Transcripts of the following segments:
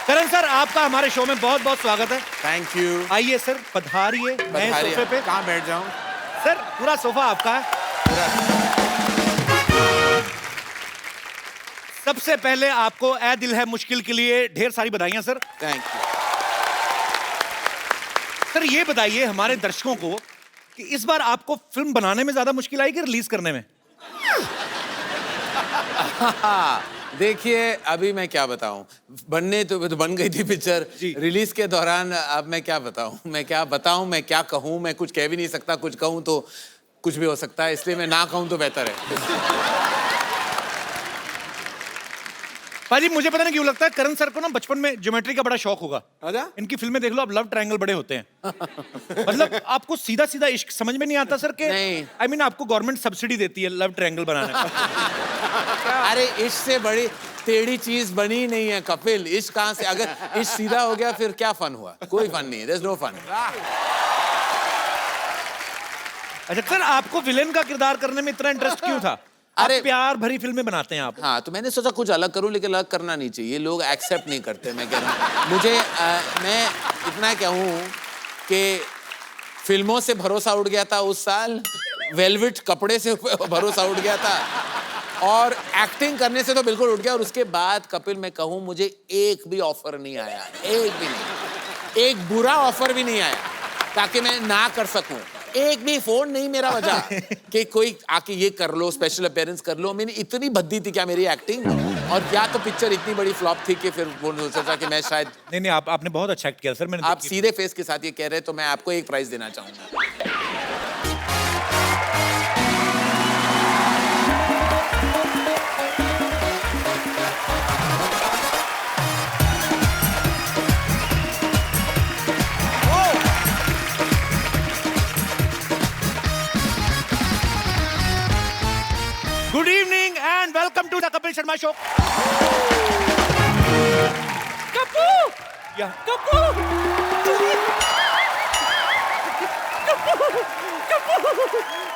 करण sir, आपका हमारे show में बहुत बहुत स्वागत है। Thank you. आइए सर, पधारिए नए सोफे पे। कहाँ बैठ जाऊं? सर, पूरा सोफा आपका है। सबसे पहले आपको ए दिल है मुश्किल के लिए ढेर सारी बधाइयां सर। Thank you. सर ये बताइए हमारे दर्शकों को कि इस बार आपको फिल्म बनाने में ज्यादा मुश्किल आई कि रिलीज करने में? देखिए, अभी मैं क्या बताऊं, बनने तो बन गई थी पिक्चर, रिलीज के दौरान अब मैं क्या बताऊं, मैं क्या कहूं, मैं कुछ कह भी नहीं सकता, कुछ कहूं तो कुछ भी हो सकता है, इसलिए मैं ना कहूं तो बेहतर है। पाजी, मुझे पता नहीं क्यों लगता है करण सर को ना बचपन में ज्योमेट्री का बड़ा शौक होगा। अच्छा? इनकी फिल्में देख लो, अब लव ट्रायंगल बड़े होते हैं। मतलब आपको सीधा सीधा इश्क समझ में नहीं आता सर के? नहीं। I mean, आपको गवर्नमेंट सब्सिडी देती है लव ट्रायंगल बनाने में। अरे इश्क से बड़ी टेढ़ी चीज बनी नहीं है कपिल। इश्क कहां से, अगर इश्क सीधा हो गया फिर क्या फन हुआ? कोई फन नहीं है, there's no fun। अच्छा सर, आपको विलेन का किरदार करने में इतना इंटरेस्ट क्यों था? अरे प्यार भरी फिल्में बनाते हैं आप। हाँ, तो मैंने सोचा कुछ अलग करूं, लेकिन अलग करना नहीं चाहिए, लोग एक्सेप्ट नहीं करते। मैं कह रहा हूँ मुझे मैं इतना कहूँ कि फिल्मों से भरोसा उठ गया था उस साल, वेलवेट कपड़े से भरोसा उठ गया था, और एक्टिंग करने से तो बिल्कुल उठ गया। और उसके बाद कपिल मैं कहूँ मुझे एक भी ऑफर नहीं आया, एक भी नहीं, एक बुरा ऑफर भी नहीं आया ताकि मैं ना कर सकूं। एक भी फोन नहीं मेरा बजा कि कोई आके ये कर लो, स्पेशल अपीयरेंस कर लो। मैंने इतनी भद्दी थी क्या मेरी एक्टिंग, और या तो पिक्चर इतनी बड़ी फ्लॉप थी कि फिर वो सोचा कि मैं शायद नहीं, आपने बहुत अच्छा एक्ट किया सर। मैंने आप सीधे फेस के साथ ये कह रहे हैं तो मैं आपको एक प्राइज देना चाहूंगा। Good evening and welcome to the Kapil Sharma show. Kappu, या कप्पू,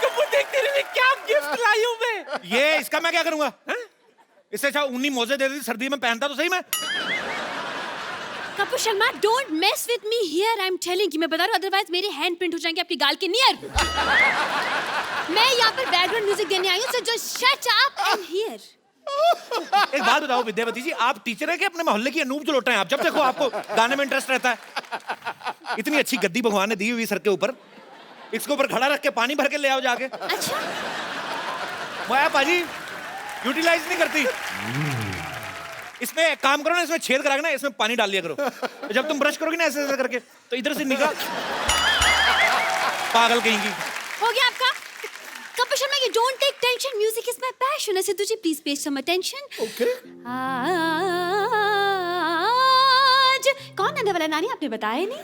कप्पू देख तेरे लिए क्या गिफ्ट लाई हूं मैं। ये इसका मैं क्या करूंगा? इससे अच्छा ऊनी मोजे दे दी, सर्दी में पहनता तो सही मैं। Kapoor Sharma, don't mess with me here, I am telling you. मैं बता रहा हूं, अदरवाइज मेरे हैंड प्रिंट हो जाएंगे आपकी गाल के नियर। मैं यहाँ पर बैकग्राउंड म्यूजिक देने आई हूँ, so just shut up and hear। एक बात बताओ विद्यावती जी, आप टीचर है कि अपने मोहल्ले की अनूप जो हैं आप? जब देखो आपको गाने में इंटरेस्ट रहता है। इतनी अच्छी गद्दी भगवान ने दी हुई सर के ऊपर, इसके ऊपर खड़ा रख के पानी भर के ले आओ जाके। अच्छा, मैं पाजी यूटिलाइज नहीं करती। इसमें काम करो ना, इसमें छेद करा के ना इसमें पानी डाल लिया करो। जब तुम ब्रश करोगे ना ऐसे ऐसे करके, तो इधर से निकाल। पागल कहेंगी। हो गया आपका? Kapoor Sharma, you don't take tension, music is my passion। ऐसे तुझे please pay some attention। Okay। आज कौन आने वाला नानी, आपने बताया नहीं।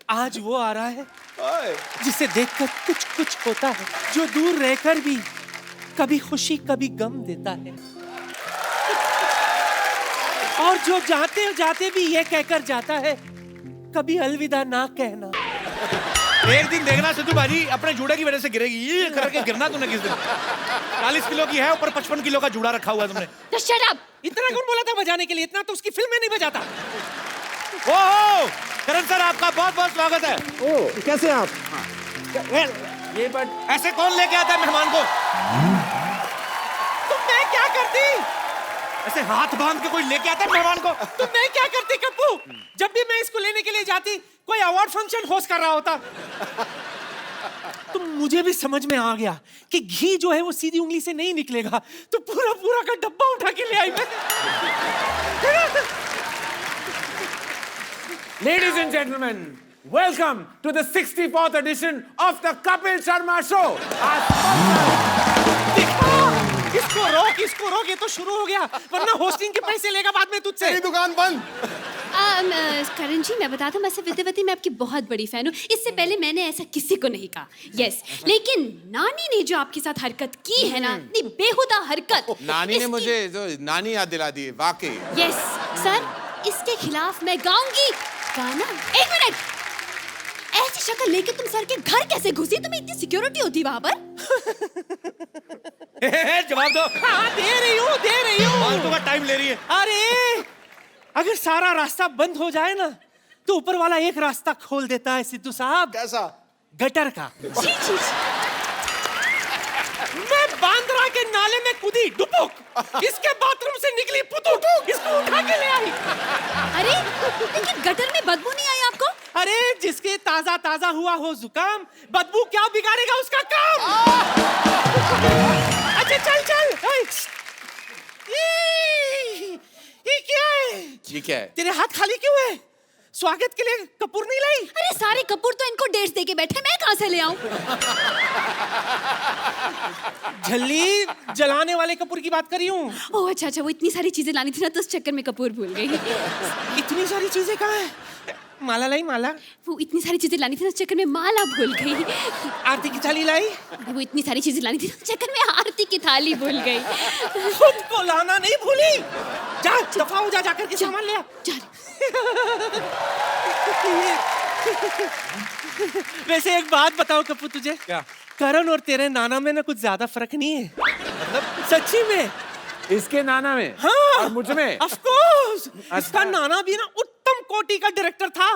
आज वो आ रहा है जिसे देखकर कुछ कुछ होता है, जो दूर रहकर भी कभी खुशी कभी गम देता है, और जो जाते जाते भी ये कहकर जाता है कभी अलविदा ना कहना। एक दिन देखना सिद्धू भाजी अपने जूड़े की वजह से गिरेगी। ये करके गिरना तुमने किस दिन। 40 किलो की है, ऊपर 55 किलो का जूड़ा रखा हुआ है तुमने। तो shut up। इतना कौन बोला था बजाने के लिए? इतना तो उसकी फिल्म में नहीं बजाता। ओह करण सर, आपका बहुत बहुत स्वागत है। ओह, कैसे आप? ये बट ऐसे कौन लेके आता है मेहमान को? तुम मैं क्या करती? ऐसे हाथ बांध के कोई लेके आता है मेहमान को? तुम मैं क्या करती कप्पू? जब भी मैं इसको लेने के लिए जाती, कोई अवार्ड फंक्शन होस्ट कर रहा होता। तो मुझे भी समझ में आ गया कि घी जो है वो सीधी उंगली से नहीं निकलेगा, तो पूरा पूरा का डब्बा उठा के ले आई मैं। Ladies and gentlemen, welcome to the 64th edition of the Kapil Sharma Show। इसको रोक, ये तो शुरू हो गया, वरना होस्टिंग के पैसे लेगा बाद में तुझसे। मेरी दुकान बंद। करण जी, मैं बताता हूँ, वैसे विद्यावती मैं आपकी बहुत बड़ी फैन हूँ। इससे पहले मैंने ऐसा किसी को नहीं कहा। यस, लेकिन नानी ने जो आपके साथ हरकत की है ना, इतनी बेहुदा हरकत। नानी ने मुझे जो नानी याद दिला दी, वाकई। यस सर, इसके खिलाफ मैं गाऊंगी गाना। एक मिनट, ऐसी शक्ल लेके तुम सर के घर कैसे घुसी? तुम्हें इतनी सिक्योरिटी होती वहां पर? जवाब दो। हाँ, दे रही हूँ। फालतू अगर सारा रास्ता बंद हो जाए ना तो ऊपर वाला एक रास्ता खोल देता है सिद्धू साहब। कैसा? गटर का। जी जी जी। मैं बांद्रा के नाले में कूदी डुबुक, इसके बाथरूम से निकली पुतुक, इसको उठा के ले आई। अरे लेकिन गटर में बदबू नहीं आई आपको? अरे जिसके ताजा ताजा हुआ हो जुकाम, बदबू क्या बिगाड़ेगा उसका काम। अच्छा चल चल। ये क्या है? ये क्या है? तेरे हाथ खाली क्यों है? स्वागत के लिए कपूर नहीं लाई? अरे सारे कपूर तो इनको डेट्स दे के बैठे, मैं कहाँ से ले आऊं? झल्ली जलाने वाले कपूर की बात कर रही हूँ। ओह अच्छा अच्छा, वो इतनी सारी चीजें लानी थी ना तो उस चक्कर में कपूर भूल गई। इतनी सारी चीजें कहाँ है? माला लाई माला। वो इतनी सारी चीजें लानी थी ना उस चक्कर में माला भूल गई। आरती की थाली लाई। अरे वो इतनी सारी चीजें लानी थी उस चक्कर में आरती की थाली भूल गई। खुद को लाना नहीं भूली। जा दफा हो जा, जाकर के सामान ले आ। चल। वैसे एक बात बताओ कपूर तुझे, क्या? करण और तेरे नाना में ना कुछ ज्यादा फर्क नहीं है। मतलब सच्ची में। इसके नाना में? हाँ, और मुझ में? Of course. अच्छा। इसका नाना भी ना उत्तम कोटि का डायरेक्टर था।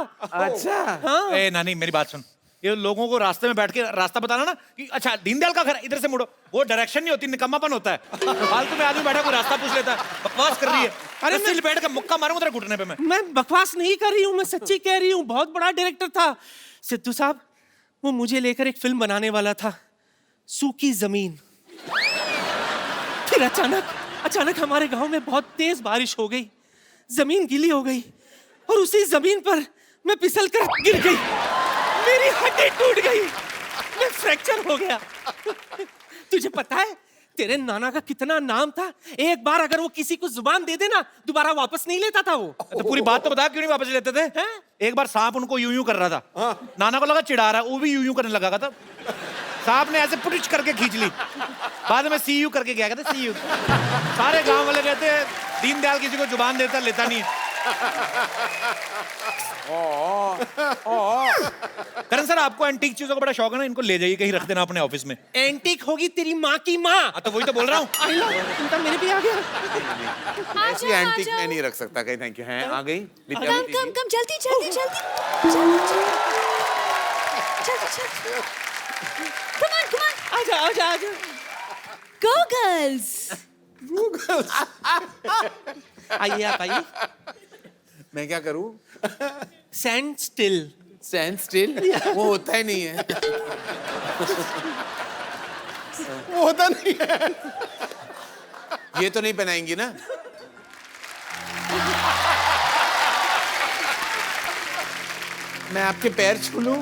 अच्छा। हाँ। ए नानी मेरी बात सुन, ये लोगों को रास्ते में बैठ के रास्ता बताना ना कि अच्छा दीनदयाल का घर इधर से मुड़ो, वो डायरेक्शन नहीं होती, निकम्मापन होता है। फालतू में आदमी बैठा कोई रास्ता पूछ लेता है, बकवास कर रही है। अरे मैं बैठ के मुक्का मारूंगा तेरे घुटने पे। मैं बकवास नहीं कर रही हूँ, मैं सच्ची कह रही हूँ। बहुत बड़ा डायरेक्टर था सिद्धू साहब। वो मुझे लेकर एक फिल्म बनाने वाला था, सूखी जमीन। फिर अचानक हमारे गांव में बहुत तेज बारिश हो गई, जमीन गीली हो गई और उसी जमीन पर मैं फिसल कर गिर गई। मेरी हड्डी टूट गई, मैं फ्रैक्चर हो गया। तुझे पता है तेरे नाना का कितना नाम था? एक बार अगर वो किसी को जुबान दे देना दोबारा वापस नहीं लेता था वो। तो पूरी बात तो बता, क्यों नहीं वापस लेते थे? हैं? एक बार सांप उनको यूं यूं कर रहा था, नाना को लगा चिढ़ा रहा है, वो भी यूं यूं करने लगा था। सांप ने ऐसे पुटिच करके खींच ली, बाद में सी यू करके क्या कहते, सी यू। सारे गांव वाले कहते हैं दीनदयाल किसी को जुबान देता लेता नहीं है। करण सर, आपको एंटीक चीजों का बड़ा शौक है ना, इनको ले जाइए कहीं रख देना अपने ऑफिस में। एंटिक होगी तेरी माँ की माँ। तो वही तो बोल रहा हूँ। आई लो, उनका मेरे भी आ गया। ऐसी एंटीक में नहीं रख सकता कहीं। Thank you. हैं आ गई विद्या। कम जल्दी जल्दी जल्दी जल्दी। Come on. आजा। Go girls. आइए आप आइए। मैं क्या करूं? Stand still. Stand still? वो होता ही नहीं है। वो होता नहीं है। ये तो नहीं पहनाएंगी ना? मैं आपके पैर छू लूं?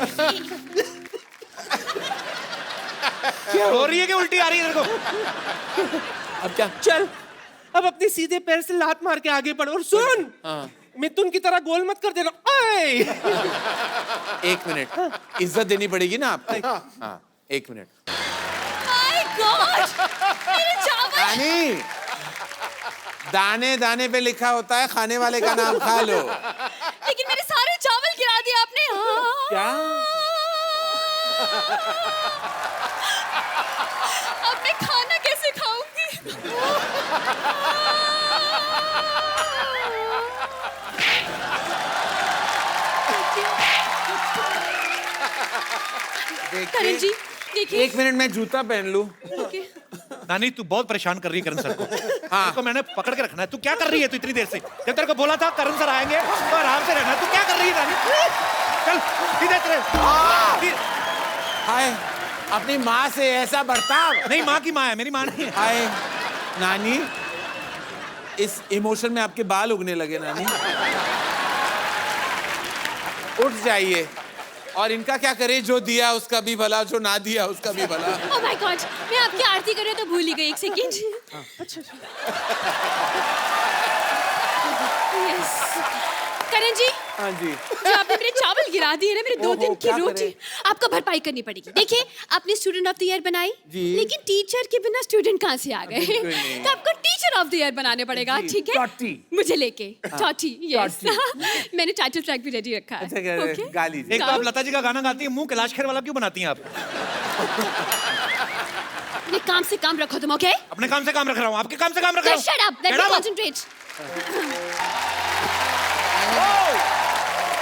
क्या हो रही है कि उल्टी आ रही है तेरे को? अब क्या? चल अब अपने सीधे पैर से लात मार के आगे बढ़ और सुन। हाँ। मिथुन की तरह गोल मत कर देना। ओए! एक मिनट, इज्जत देनी पड़ेगी ना आपको। हाँ, एक मिनट। My God. मेरे चावल। रानी, दाने दाने पे लिखा होता है खाने वाले का नाम खा लो। लेकिन मेरे सारे चावल गिरा दिए आपने। क्या? अब मैं खाना कैसे खाऊंगी? करण जी देखिए। एक मिनट, मैं जूता पहन लूं? Okay. नानी तू बहुत परेशान कर रही है करण सर को। हाँ। इसको मैंने पकड़ के रखना है। तू क्या कर रही है? तू इतनी देर से, जब तेरे को बोला था करण सर आएंगे तो आराम से रहना, तू क्या कर रही है नानी? चल सीधे तेरे। हाय, अपनी माँ से ऐसा बर्ताव? नहीं, माँ की माँ है, मेरी माँ नहीं है। हाय नानी, इस इमोशन में आपके बाल उगने लगे नानी। उठ जाइए। और इनका क्या करे? जो दिया उसका भी भला, जो ना दिया उसका भी भला। Oh my God, मैं आपकी आरती कर रही हूँ तो भूल ही गई। एक सेकेंड। अच्छा। Yes. करण जी। हाँ जी। जो आपने मेरे चावल गिरा दिए ना, मेरे 2 दिन की क्या रोटी, आपको भरपाई करनी पड़ेगी। देखिए, आपने स्टूडेंट ऑफ द ईयर बनाई, जी। लेकिन टीचर के बिना स्टूडेंट कहाँ से आ गए? बिल्कुल नहीं। तो आपको टीचर ऑफ द ईयर बनाने पड़ेगा, ठीक है? टॉटी। मुझे लेके टॉटी। यस। मैंने टाइटल ट्रैक भी रेडी रखा है। अच्छा, क्या Okay? गा लीजिए। एक तो आप लता जी का गाना गाती है, मुंह कैलाश खेर वाला क्यों बनाती हैं आप? अपने काम से काम रखो तुम, ओके? अपने काम से काम रख रहा हूँ, आपके काम से काम रख रहा हूँ। Shut up. Let Get me up. concentrate.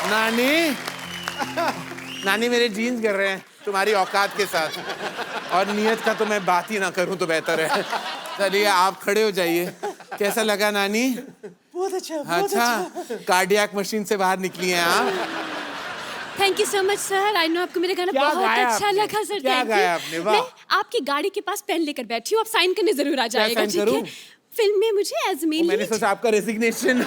नानी नानी मेरे जीन्स गिर रहे हैं तुम्हारी औकात के साथ, और नियत का तो मैं बात ही ना करूं तो बेहतर है। चलिए आप खड़े हो जाइए। कैसा लगा नानी? बहुत अच्छा, अच्छा, कार्डियक मशीन से बाहर निकली हैं आप। Thank you so much sir. I know आपको मेरा गाना क्या बहुत गाया अच्छा आपने? लगा सर। क्या थैंक गाया यू। आपने? वाह। मैं आपकी गाड़ी के पास पेन लेकर बैठी हूँ, आप साइन करने जरूर आ जाएगा। साइन ठीक करूं? है? फिल्म में मुझे एज मेन मैंने सोचा आपका रेजिग्नेशन।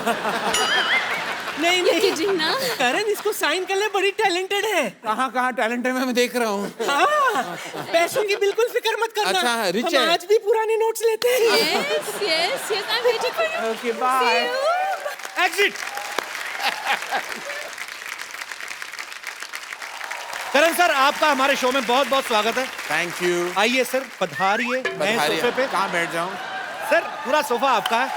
नहीं नहीं जिन्ना करण, इसको साइन कर ले, बड़ी टैलेंटेड है। कहाँ टैलेंट है मैं देख रहा हूँ। हाँ, पैसों की बिल्कुल फिक्र मत करना। अच्छा, रिच हम है। आज भी पुराने नोट्स लेते हैं। Yes yes yes, I am waiting for you. Okay bye. Exit. Karan sir, आपका हमारे शो में बहुत बहुत स्वागत है। Thank you. आइए सर, पधारिए नए सोफे पे। कहाँ बैठ जाऊँ? सर पूरा सोफा आपका है।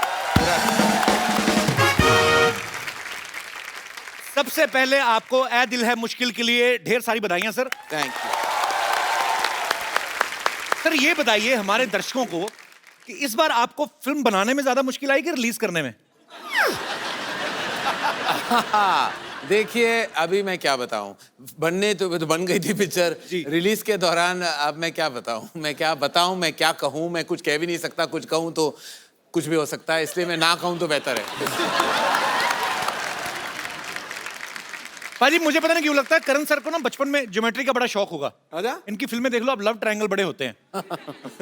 सबसे पहले आपको ए दिल है मुश्किल के लिए ढेर सारी बधाइयां सर। Thank you. सर ये बताइए हमारे दर्शकों को कि इस बार आपको फिल्म बनाने में ज्यादा मुश्किल आई कि रिलीज करने में? देखिए अभी मैं क्या बताऊं, बनने तो बन गई थी पिक्चर, रिलीज के दौरान अब मैं क्या बताऊं, मैं क्या कहूं, मैं कुछ कह भी नहीं सकता, कुछ कहूं तो कुछ भी हो सकता है, इसलिए मैं ना कहूं तो बेहतर है। पाजी मुझे पता नहीं क्यों लगता है करण सर को ना बचपन में ज्योमेट्री का बड़ा शौक होगा। अच्छा? इनकी फिल्में देख लो, अब लव ट्रायंगल बड़े होते हैं।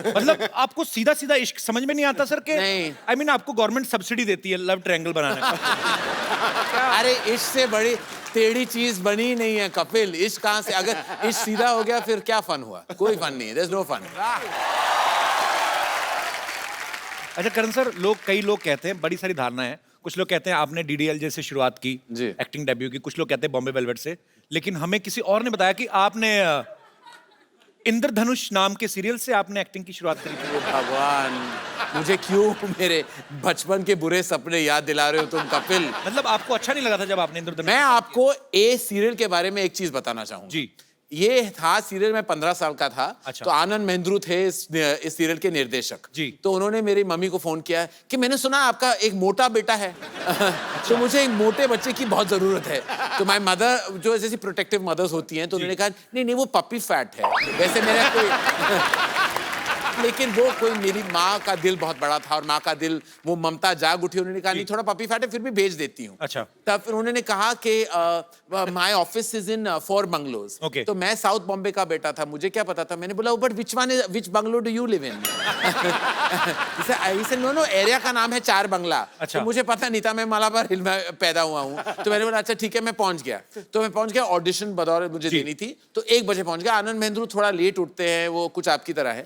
मतलब आपको सीधा सीधा इश्क समझ में नहीं आता सर के? नहीं। आई मीन आपको गवर्नमेंट सब्सिडी देती है लव ट्रायंगल बनाने में। अरे इश्क से बड़ी टेढ़ी चीज बनी नहीं है कपिल। इश्क कहां से, अगर इश्क सीधा हो गया फिर क्या फन हुआ? कोई फन नहीं है, देयर इज नो फन। अच्छा करण सर, कई लोग कहते हैं, बड़ी सारी धारणा है, कुछ लोग कहते हैं आपने डीडीएल से शुरुआत की जी। एक्टिंग डेब्यू की, कुछ लोग कहते हैं बॉम्बे वेलवेट से, लेकिन हमें किसी और ने बताया कि आपने इंद्रधनुष नाम के सीरियल से आपने एक्टिंग की शुरुआत करी थी। भगवान, मुझे क्यों मेरे बचपन के बुरे सपने याद दिला रहे हो तुम कपिल? मतलब आपको अच्छा नहीं लगा था जब आपने इंद्रधनुष? मैं आपको ए सीरियल के बारे में एक चीज बताना चाहूंगा। जी। ये था सीरियल, मैं 15 साल का था। अच्छा। तो आनंद महेंद्रू थे इस सीरियल के निर्देशक। जी। तो उन्होंने मेरी मम्मी को फोन किया कि मैंने सुना आपका एक मोटा बेटा है। तो मुझे एक मोटे बच्चे की बहुत जरूरत है। तो माय मदर, जो जैसी प्रोटेक्टिव मदर्स होती हैं, तो उन्होंने कहा नहीं नहीं वो पपी फैट है। वैसे मेरा कोई लेकिन वो कोई, मेरी माँ का दिल बहुत बड़ा था और माँ का दिल, वो ममता जाग उठी। उन्होंने कहा नहीं थोड़ा पपी फैट है, फिर भी भेज देती हूँ। अच्छा। तब फिर उन्होंने कहा कि my office is in 4 bungalows. Okay. तो मैं साउथ बॉम्बे का बेटा था, मुझे क्या पता था। मैंने बोला but which bungalow do you live in? No area का नाम है 4 बंगला। अच्छा। तो मुझे पता नहीं था, मैं मालाबार हिल में पैदा हुआ हूँ। तो मैंने बोला अच्छा ठीक है, मैं पहुंच गया। तो मैं पहुंच गया, ऑडिशन बतौर मुझे देनी थी, तो 1 बजे पहुंच गया। आनंद महेंद्रू थोड़ा लेट उठते हैं, वो कुछ आपकी तरह है।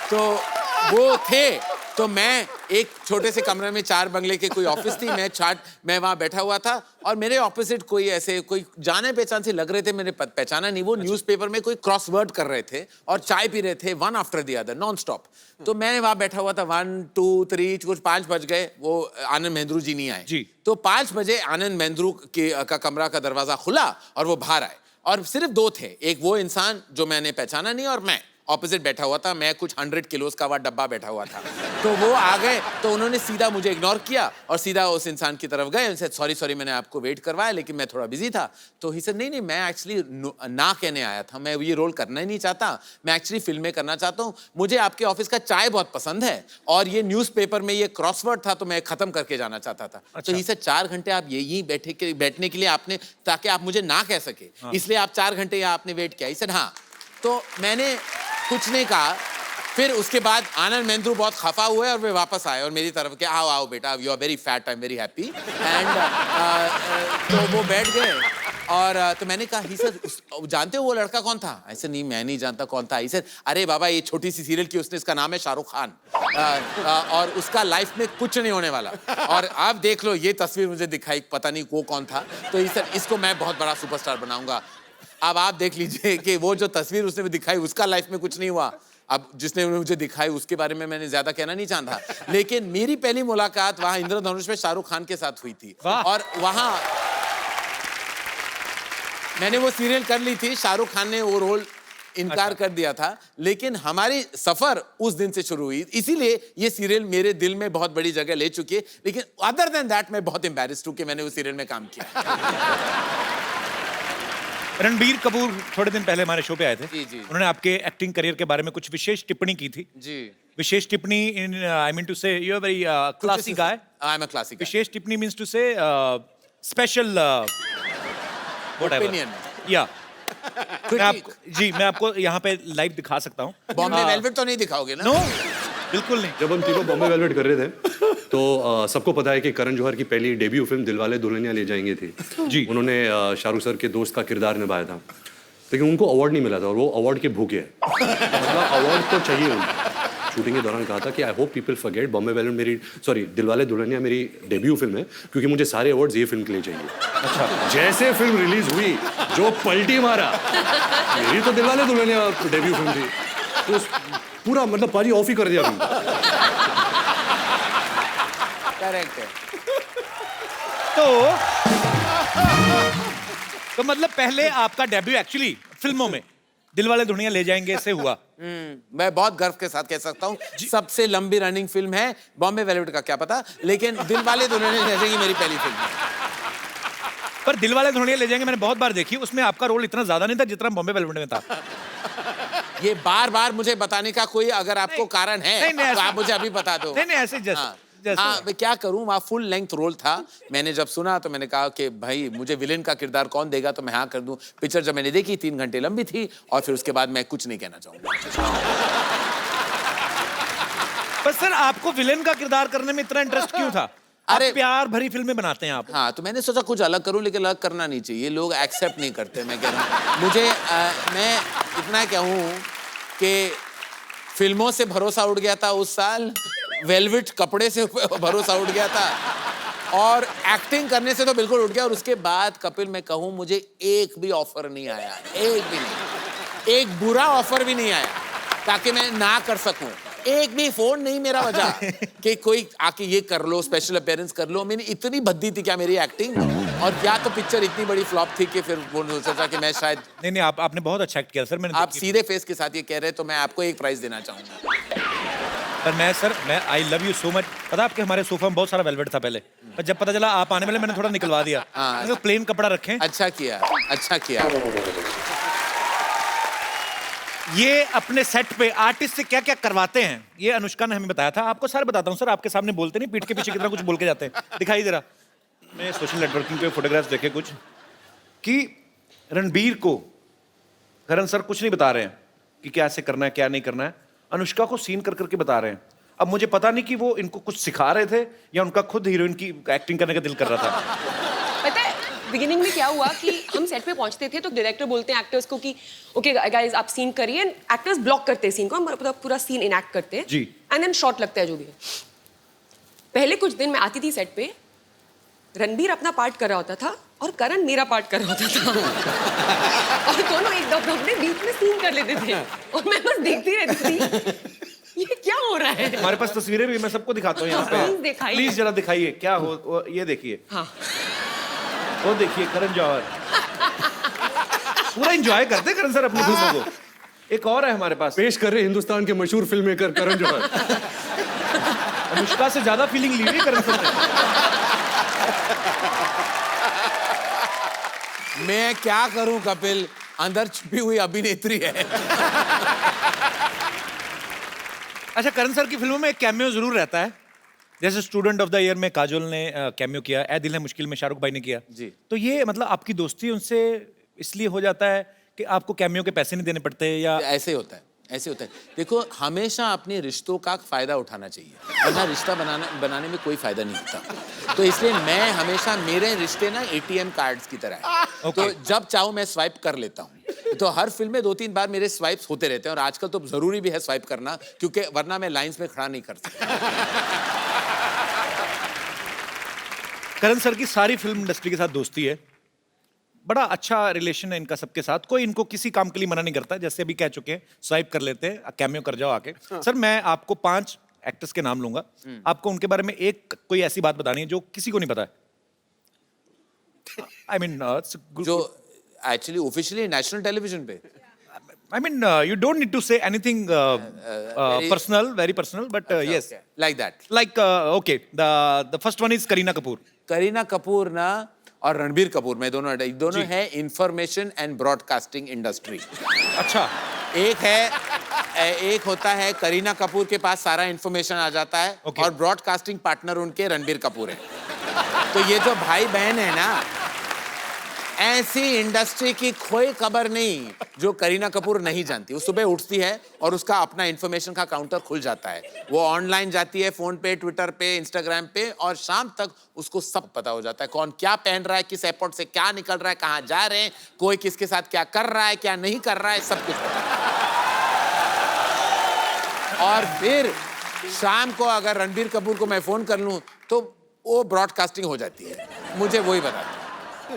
तो वो थे, तो मैं एक छोटे से कमरे में 4 बंगले के कोई ऑफिस थी, मैं वहां बैठा हुआ था और मेरे ऑपोजिट कोई ऐसे कोई जाने पहचान से लग रहे थे, मैंने पहचाना नहीं। वो न्यूज़पेपर में कोई क्रॉसवर्ड कर रहे थे और चाय पी रहे थे, one after the other non stop. तो मैंने वहां बैठा हुआ था, 1 2 3 कुछ 5 बज गए, वो आनंद महेंद्रू जी नहीं आए जी। तो 5 बजे आनंद महेंद्रू का कमरा का दरवाजा खुला और वो बाहर आए, और सिर्फ 2 थे, एक वो इंसान जो मैंने पहचाना नहीं और मैं ऑपोजिट बैठा हुआ था। मैं कुछ 100 किलोस का वह डब्बा बैठा हुआ था। तो वो आ गए, तो उन्होंने सीधा मुझे इग्नोर किया और सीधा उस इंसान की तरफ गए। उनसे सॉरी मैंने आपको वेट करवाया, लेकिन मैं थोड़ा बिजी था। तो ही से नहीं मैं एक्चुअली ना कहने आया था, मैं ये रोल करना ही नहीं चाहता, मैं एक्चुअली फिल्में करना चाहता हूँ। मुझे आपके ऑफिस का चाय बहुत पसंद है और ये न्यूज़पेपर में ये क्रॉसवर्ड था, तो मैं खत्म करके जाना चाहता था। अच्छा। तो ही से 4 घंटे आप यहीं बैठने के लिए आपने, ताकि आप मुझे ना कह सके, इसलिए आप 4 घंटे यहाँ आपने वेट किया। ही से हाँ, तो मैंने कुछ नहीं कहा। फिर उसके बाद आनंद महेंद्रू बहुत खफा हुए और वे वापस आए और मेरी तरफ के आओ आओ बेटा, you are very fat, I am very happy. And तो वो बैठ गए और तो मैंने कहा ही सर जानते हो वो लड़का कौन था? ऐसे नहीं मैं नहीं जानता कौन था। सर अरे बाबा ये छोटी सी सीरियल की उसने, इसका नाम है शाहरुख खान, और उसका लाइफ में कुछ नहीं होने वाला, और आप देख लो ये तस्वीर मुझे दिखाई, पता नहीं वो कौन था। तो सर इसको मैं बहुत बड़ा सुपरस्टार बनाऊंगा। अब आप देख लीजिए कि वो जो तस्वीर उसने दिखाई, उसका लाइफ में कुछ नहीं हुआ। अब जिसने मुझे दिखाई उसके बारे में मैंने ज्यादा कहना नहीं चाहता, लेकिन मेरी पहली मुलाकात वहां इंद्रधनुष में शाहरुख खान के साथ हुई थी और वहां मैंने वो सीरियल कर ली थी। शाहरुख खान ने वो रोल इनकार कर दिया था, लेकिन हमारी सफर उस दिन से शुरू हुई, इसीलिए ये सीरियल मेरे दिल में बहुत बड़ी जगह ले चुकी है। लेकिन अदर देन दैट मैं बहुत एम्बैरेस्ड हूं कि मैंने उस सीरियल में काम किया। रणबीर कपूर थोड़े दिन पहले हमारे शो पे आए थे। जी, जी। उन्होंने आपके एक्टिंग करियर के बारे में कुछ विशेष टिप्पणी की थी। जी। विशेष टिप्पणी in I mean to say you are very classy guy. I am a classic विशेष टिप्पणी means to say special whatever. Opinion. या मैं आपको यहाँ पे लाइव दिखा सकता हूँ। बॉम्बे वेलवेट तो नहीं दिखाओगे ना? नो, बिल्कुल नहीं। जब हम तीनों बॉम्बे वेलवेट कर रहे थे तो सबको पता है कि करण जौहर की पहली डेब्यू फिल्म दिलवाले दुल्हनिया ले जाएंगे थी जी। उन्होंने शाहरुख सर के दोस्त का किरदार निभाया था, लेकिन उनको अवार्ड नहीं मिला था और वो अवार्ड के भूखे हैं। मतलब अवार्ड तो चाहिए उनको। शूटिंग के दौरान कहा था कि I hope people forget Bombay velvet मेरी दिलवाले दुल्हनिया मेरी डेब्यू फिल्म है, क्योंकि मुझे सारे अवार्ड्स ये फिल्म के लिए चाहिए। अच्छा, जैसे फिल्म रिलीज हुई जो पलटी मारा, मेरी तो दिलवाले दुल्हनिया डेब्यू फिल्म थी, तो पूरा मतलब पाजी ऑफ ही कर दिया फिल्म। करेक्ट है। तो मतलब पहले आपका डेब्यू एक्चुअली फिल्मों में दिलवाले दुल्हनिया ले जाएंगे से हुआ। मैं बहुत गर्व के साथ कह सकता हूँ सबसे लंबी रनिंग फिल्म है। बॉम्बे वेलवेट का क्या पता, लेकिन दिलवाले दुल्हनिया ले जाएंगे मेरी पहली फिल्म है। पर दिलवाले दुल्हनिया ले जाएंगे मैंने बहुत बार देखी, उसमें आपका रोल इतना ज्यादा नहीं था जितना बॉम्बे वेलवेट में था। ये बार बार मुझे बताने का कोई अगर आपको कारण है नहीं, तो आप मुझे अभी बता दो। नहीं ऐसे हाँ, मैं क्या करूं, वहाँ फुल लेंथ रोल था। मैंने जब सुना तो मैंने कहा कि भाई मुझे विलेन का किरदार कौन देगा, तो मैं हाँ कर दूं। पिक्चर जब मैंने देखी 3 घंटे लंबी थी और फिर उसके बाद मैं कुछ नहीं कहना चाहूंगा। पर सर आपको विलेन का किरदार करने में इतना इंटरेस्ट क्यों था? अरे प्यार भरी फिल्में बनाते हैं आप। हाँ, तो मैंने सोचा कुछ अलग करूं, लेकिन अलग करना नहीं चाहिए, लोग एक्सेप्ट नहीं करते। मैं कह रहा हूँ मुझे मैं इतना कहूँ कि फिल्मों से भरोसा उठ गया था उस साल, वेलवेट कपड़े से भरोसा उठ गया था, और एक्टिंग करने से तो बिल्कुल उठ गया। और उसके बाद कपिल मैं कहूँ मुझे एक भी ऑफर नहीं आया, एक भी नहीं, एक बुरा ऑफर भी नहीं आया ताकि मैं ना कर सकूं। एक भी फोन नहीं मेरा बजा कि कोई आके ये कर लो, स्पेशल अपीयरेंस कर लो। मैंने इतनी भद्दी थी क्या मेरी एक्टिंग, और क्या तो पिक्चर इतनी बड़ी फ्लॉप थी कि फिर वो सोचा कि मैं शायद नहीं आपने बहुत अच्छा एक्ट किया सर। मैंने आप सीधे फेस के साथ ये कह रहे हैं तो मैं आपको एक प्राइज देना चाहूंगा। पर मैं I love you so much. पता आपके हमारे सोफा में बहुत सारा वेलवेट था पहले, पर जब पता चला आप आने वाले मैंने थोड़ा निकलवा दिया। हाँ, प्लेन कपड़ा रखें। अच्छा किया, अच्छा किया। ये अपने सेट पे आर्टिस्ट से क्या क्या करवाते हैं ये अनुष्का ने हमें बताया था। आपको सर बताता हूँ सर, आपके सामने बोलते नहीं, पीठ के पीछे कितना कुछ बोल के जाते हैं। दिखाई दे रहा, मैं सोशल नेटवर्किंग पे फोटोग्राफ्स देखे कुछ कि रणबीर को करण सर कुछ नहीं बता रहे हैं कि क्या ऐसे करना है क्या नहीं करना है, अनुष्का को सीन कर करके बता रहे हैं। अब मुझे पता नहीं कि वो इनको कुछ सिखा रहे थे या उनका खुद हीरोइन की एक्टिंग करने का दिल कर रहा था। पता है बिगिनिंग में क्या हुआ कि हम सेट पे पहुंचते थे तो डायरेक्टर बोलते हैं एक्टर्स को कि ओके गाइस आप सीन करिए, एक्टर्स ब्लॉक करते हैं सीन को, हम पूरा सीन इनएक्ट करते हैं जी, एंड देन शॉट लगता है जो भी है। पहले कुछ दिन मैं आती थी सेट पे, रणबीर अपना पार्ट कर रहा होता था और करण मेरा पार्ट कर रहा होता था और दोनों एक अपने बीच में सीन कर लेते थे और मैं बस देखती रहती थी ये क्या हो रहा है। हमारे पास तस्वीरें भी मैं सबको दिखाता हूँ यहाँ पे, प्लीज जरा दिखाइए क्या हो। ये देखिए, हाँ वो देखिए करण जौहर पूरा एंजॉय करते हैं करण सर अपनी फिल्मों को। एक और है हमारे पास, पेश कर रहे हिंदुस्तान के मशहूर फिल्म मेकर करण जौहर। अनुष्का से ज्यादा फीलिंग ली हुई करण सर ने। मैं क्या करूं कपिल, अंदर छुपी हुई अभिनेत्री है। अच्छा, करण सर की फिल्मों में एक कैमियो जरूर रहता है, जैसे स्टूडेंट ऑफ द ईयर में काजोल ने कैमियो किया, ए दिल है मुश्किल में शाहरुख भाई ने किया जी। तो ये मतलब आपकी दोस्ती उनसे इसलिए हो जाता है कि आपको कैमियो के पैसे नहीं देने पड़ते या ऐसे होता है, ऐसे होता है। देखो हमेशा अपने रिश्तों का फायदा उठाना चाहिए, वरना रिश्ता बनाने में कोई फायदा नहीं होता। तो इसलिए मैं हमेशा, मेरे रिश्ते ना ATM कार्ड्स की तरह है। तो जब चाहूं मैं स्वाइप कर लेता हूं। तो हर फिल्म में 2-3 बार मेरे स्वाइप्स होते रहते हैं, और आजकल तो जरूरी भी है स्वाइप करना, क्योंकि वरना मैं लाइंस में खड़ा नहीं कर सकता। करण सर की सारी फिल्म इंडस्ट्री के साथ दोस्ती है, बड़ा अच्छा रिलेशन है इनका सबके साथ, कोई इनको किसी काम के लिए मना नहीं करता। जैसे अभी कह चुके हैं स्वाइप कर लेते हैं, कैमियो कर जाओ आके। सर मैं आपको 5 एक्टर्स के नाम लूंगा, आपको उनके बारे में एक कोई ऐसी बात बतानी है जो किसी को नहीं पता है। आई मीन जो एक्चुअली ऑफिशियली नेशनल टेलीविजन पे, I mean, you don't need to say anything personal, very personal, but yes. Okay, like that. Like, okay, the first one is Kareena Kapoor. Kareena Kapoor ना और रणबीर कपूर में दोनों है इंफॉर्मेशन एंड ब्रॉडकास्टिंग इंडस्ट्री। अच्छा। एक होता है करीना कपूर के पास सारा इंफॉर्मेशन आ जाता है Okay. और ब्रॉडकास्टिंग पार्टनर उनके रणबीर कपूर है। तो ये जो भाई बहन है ना, ऐसी इंडस्ट्री की कोई खबर नहीं जो करीना कपूर नहीं जानती। वो सुबह उठती है और उसका अपना इंफॉर्मेशन का काउंटर खुल जाता है। वो ऑनलाइन जाती है, फोन पे, ट्विटर पे, इंस्टाग्राम पे, और शाम तक उसको सब पता हो जाता है। कौन क्या पहन रहा है, किस एयरपोर्ट से क्या निकल रहा है, कहाँ जा रहे हैं, कोई किसके साथ क्या कर रहा है, क्या नहीं कर रहा है, सब कुछ पता है। और फिर शाम को अगर रणबीर कपूर को मैं फोन कर लूं तो वो ब्रॉडकास्टिंग हो जाती है, मुझे वही बताते हैं।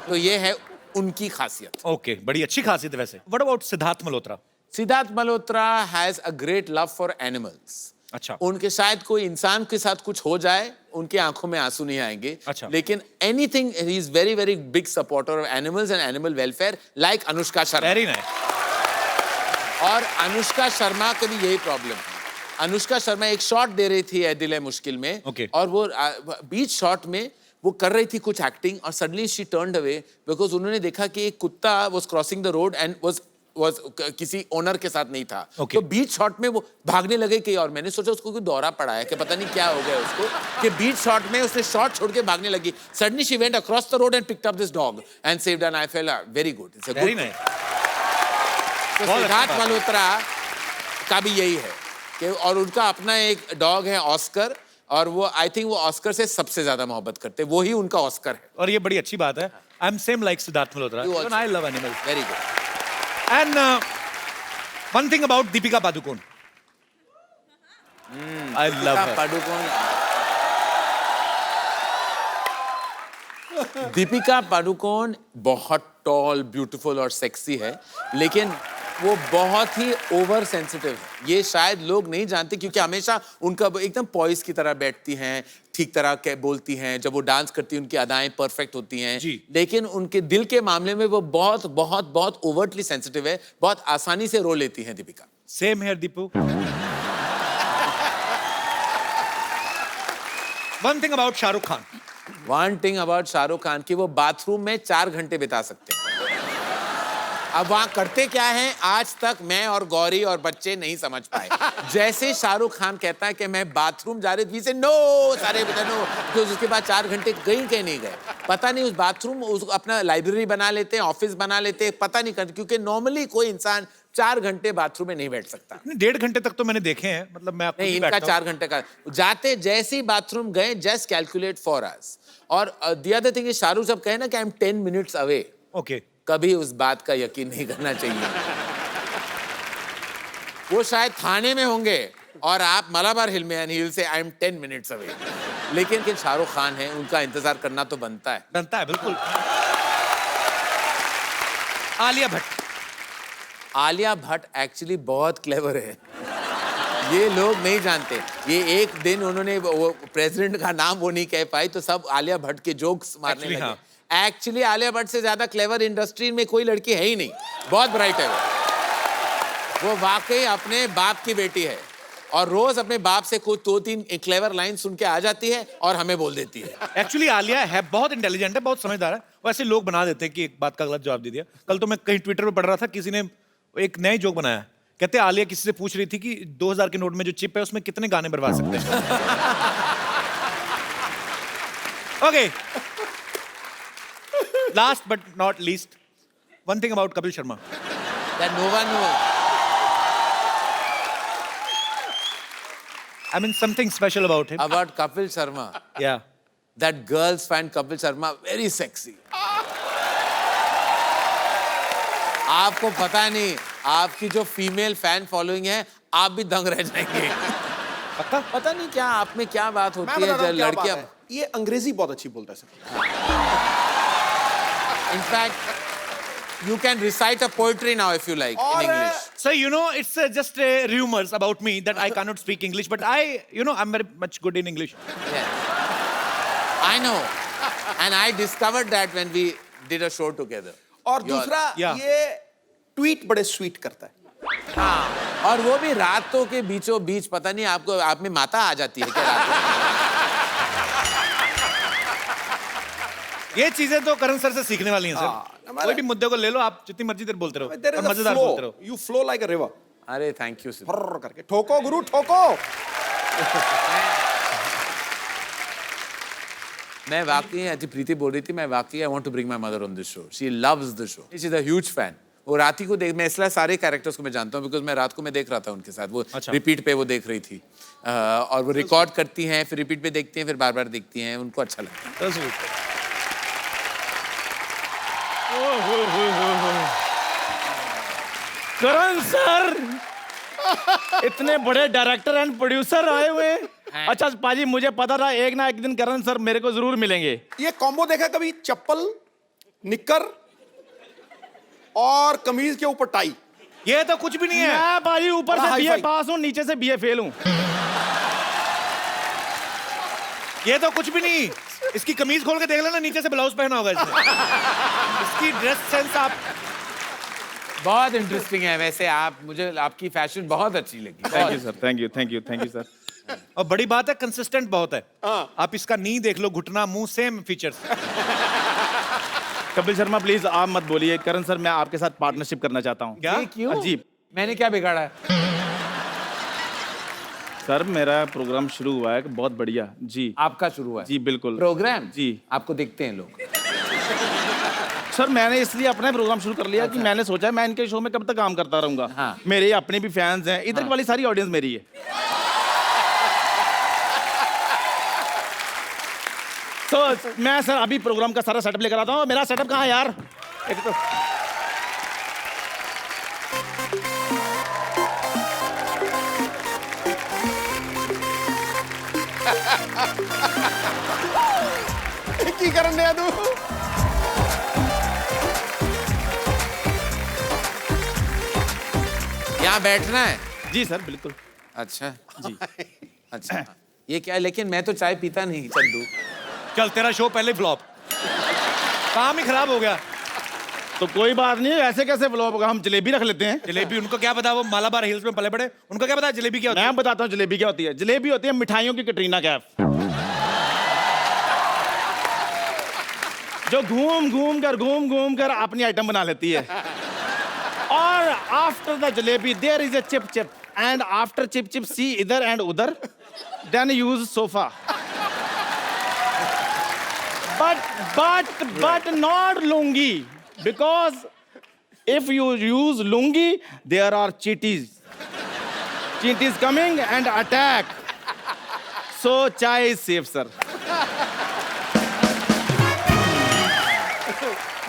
तो ये है उनकी खासियत। ओके, बड़ी अच्छी खासियत है वैसे। What about Siddharth Malhotra? Siddharth Malhotra has a great love for animals. अच्छा। उनके शायद कोई इंसान के साथ कुछ हो जाए, उनकी आंखों में आंसू नहीं आएंगे। अच्छा। लेकिन anything, he is very very big supporter of animals and animal welfare, like Anushka Sharma. Very nice. और अनुष्का शर्मा का भी यही प्रॉब्लम है। अनुष्का शर्मा एक शॉट दे रही थी ए दिल है मुश्किल में, Okay. और वो बीच शॉट में वो कर रही थी कुछ एक्टिंग, और suddenly she turned away because उन्होंने देखा कि एक कुत्ता was crossing the road and was किसी ओनर के साथ नहीं था। Okay. तो बीच शॉट में वो भागने लगे कहीं और। मैंने सोचा उसको कोई दौरा पड़ा है कि पता नहीं क्या हो गया उसको, कि बीच शॉट में उसने शॉट छोड़ के भागने लगी। Suddenly she went across the road and picked up this dog and saved, and I felt very good. It's a Very good. nice. तो बहुत सिद्धार्थ अच्छी बात। मल्होत्रा का भी यही है कि, और उनका अपना एक डॉग है ऑस्कर, और वो आई थिंक वो ऑस्कर से सबसे ज्यादा मोहब्बत करते हैं, वो ही उनका ऑस्कर है। और ये बड़ी अच्छी बात है। I am same like Siddharth Malhotra. You also. Even I love animals. Very good. And one thing about Deepika Padukone. I love her. Deepika Padukone बहुत टॉल, ब्यूटीफुल और सेक्सी है, लेकिन वो बहुत ही ओवर सेंसिटिव है। ये शायद लोग नहीं जानते क्योंकि हमेशा उनका एकदम पॉइस की तरह बैठती हैं, ठीक तरह के बोलती हैं, जब वो डांस करती हैं उनकी अदाएं परफेक्ट होती हैं। जी। लेकिन उनके दिल के मामले में वो बहुत बहुत बहुत ओवरटली सेंसिटिव है, बहुत आसानी से रो लेती हैं Deepika. Same here, Deepu. One thing about Shah Rukh Khan. One thing about Shahrukh Khan की, वो बाथरूम में 4 घंटे बिता सकते हैं। अब वहां करते क्या है आज तक मैं और गौरी और बच्चे नहीं समझ पाए। जैसे शाहरुख खान कहता है कि मैं बाथरूम जा रही थी, से नो सारे बता नो, तो उसके बाद 4 घंटे कहीं कहीं नहीं गए। पता नहीं उस बाथरूम अपना लाइब्रेरी बना लेते हैं, ऑफिस बना लेते हैं, पता नहीं करते, क्योंकि नॉर्मली कोई इंसान 4 घंटे बाथरूम में नहीं बैठ सकता। 1.5 घंटे तक तो मैंने देखे हैं, मतलब मैं नहीं, इनका 4 घंटे का। जाते जैसे ही बाथरूम गए, जस्ट कैलकुलेट फॉर अस। और the other thing is, Shahrukh साहब कहे ना कि I am 10 minutes away, okay. कभी उस बात का यकीन नहीं करना चाहिए। वो शायद थाने में होंगे और आप मलाबार हिल में, हिल से आई एम 10 मिनट्स अवे, लेकिन शाहरुख खान है, उनका इंतजार करना तो बनता है। बनता है, बिल्कुल। आलिया भट्ट। आलिया भट्ट एक्चुअली बहुत क्लेवर है, ये लोग नहीं जानते। ये एक दिन उन्होंने वो प्रेसिडेंट का नाम वो नहीं कह पाई तो सब आलिया भट्ट के जोक्स मारने Actually, लगे। हाँ। एक्चुअली आलिया भट्ट से ज्यादा क्लेवर इंडस्ट्री में कोई लड़की है ही नहीं, बहुत ब्राइट है वो वाकई अपने बाप की बेटी है, और रोज अपने बाप से कुछ 2-3 क्लेवर लाइन सुन के आ जाती है और हमें बोल देती है। एक्चुअली आलिया है बहुत इंटेलिजेंट है, बहुत समझदार है। वैसे लोग बना देते हैं कि एक बात का गलत जवाब दे दिया। कल तो मैं कहीं ट्विटर पे पढ़ रहा था, किसी ने एक नया जोक बनाया। कहते आलिया किसी से पूछ रही थी कि 2000 के नोट में जो चिप है उसमें कितने गाने बर्बाद सकते हैं। Okay, last but not least, one thing about Kapil Sharma. That no one knows. I mean something special about him. About Kapil Sharma. Yeah. That girls find Kapil Sharma very sexy. आपको पता नहीं, आपकी जो फीमेल फैन फॉलोइंग है, आप भी दंग रह जाएंगे। पक्का? पता नहीं क्या आप में क्या बात मैं होती बता है रहा जब हूँ क्या बात लड़कियां। है। ये अंग्रेजी बहुत अच्छी बोलता है sir. In fact you can recite a poetry now if you like in English. So you know, it's just rumors about me that I cannot speak English, but I'm very much good in English. Yeah. I know. And I discovered that when we did a show together. और दूसरा Yeah. ये tweet बड़े sweet करता है। हाँ, और वो भी रातों के बीचों बीच, पता नहीं आपको, आप में माता आ जाती है क्या रात में? ये चीजें तो करण सर से सीखने वाली हैं सर। कोई भी मुद्दे को ले लो, आप जितनी मर्जी देर बोलते रहो और मजेदार बोलते रहो। You flow like a river. अरे थैंक यू सिद्धू। फर्र करके ठोको गुरु ठोको। मैं वाकई, आज प्रीति बोल रही थी, मैं वाकई I want to bring my mother on this show. She loves the show, she is a huge fan. वो रात ही को देख, मैं इसलिए सारे कैरेक्टर्स को मैं जानता हूँ बिकॉज मैं रात को मैं देख रहा था उनके साथ, वो रिपीट पे वो देख रही थी। और वो रिकॉर्ड करती हैं, फिर रिपीट पे देखती हैं, फिर बार बार देखती हैं, उनको अच्छा लगता है। करण सर, इतने बड़े डायरेक्टर एंड प्रोड्यूसर आए हुए हैं। अच्छा पाजी, मुझे पता था एक ना एक दिन करण सर मेरे को जरूर मिलेंगे। ये कॉम्बो देखा कभी? चप्पल, निक्कर और कमीज के ऊपर टाई। ये तो कुछ भी नहीं है। मैं पाजी ऊपर से हाई बीए फाई। पास हूँ, नीचे से बीए फेल हूँ। ये तो कुछ भी नहीं। इसकी कमीज खोल के देख लेना, नीचे से ब्लाउज पहना होगा इसने। इसकी ड्रेस सेंस आप बहुत इंटरेस्टिंग है वैसे। आप, मुझे आपकी फैशन बहुत अच्छी लगी। Thank you sir, thank you, thank you, thank you sir. और बड़ी बात है, कंसिस्टेंट बहुत है। आप इसका नी देख लो, घुटना, मुंह, same features. Kapil Sharma please आप मत बोलिए। करण सर, मैं आपके साथ पार्टनरशिप करना चाहता हूँ। क्या? क्यों? अजीब। मैंने क्या बिगाड़ा है? सर मेरा प्रोग्राम शुरू हुआ है, बहुत बढ़िया जी। आपका शुरू हुआ है? जी बिल्कुल। प्रोग्राम जी। आपको देखते हैं लोग? सर मैंने इसलिए अपना प्रोग्राम शुरू कर लिया कि मैंने सोचा मैं इनके शो में कब तक काम करता रहूंगा। हाँ। मेरे अपने भी फैंस हैं, इधर वाली सारी ऑडियंस मेरी है। तो मैं सर अभी प्रोग्राम का सारा सेटअप लेकर आता हूँ। मेरा सेटअप कहाँ है यार? एक तो की करन दे तू। यहाँ बैठना है? जी सर बिल्कुल। अच्छा जी। अच्छा, ये क्या है? लेकिन मैं तो चाय पीता नहीं चंदू। चल, तेरा शो पहले फ्लॉप, काम ही खराब हो गया। तो कोई बात नहीं, ऐसे कैसे फ्लॉप होगा? हम जलेबी रख लेते हैं। जलेबी, उनको क्या पता, वो मालाबार हिल्स में पले बड़े, उनको क्या पता जलेबी क्या होती है? मैं बताता हूँ जलेबी क्या होती है। जलेबी होती है मिठाइयों की कटरीना कैफ, जो घूम घूम कर अपनी आइटम बना लेती है। और after the jalebi there is a chip chip, and after chip chip see इधर एंड उधर, then use sofa. but not lungi, because if you use lungi there are cheaties coming and attack, so chai is safe sir.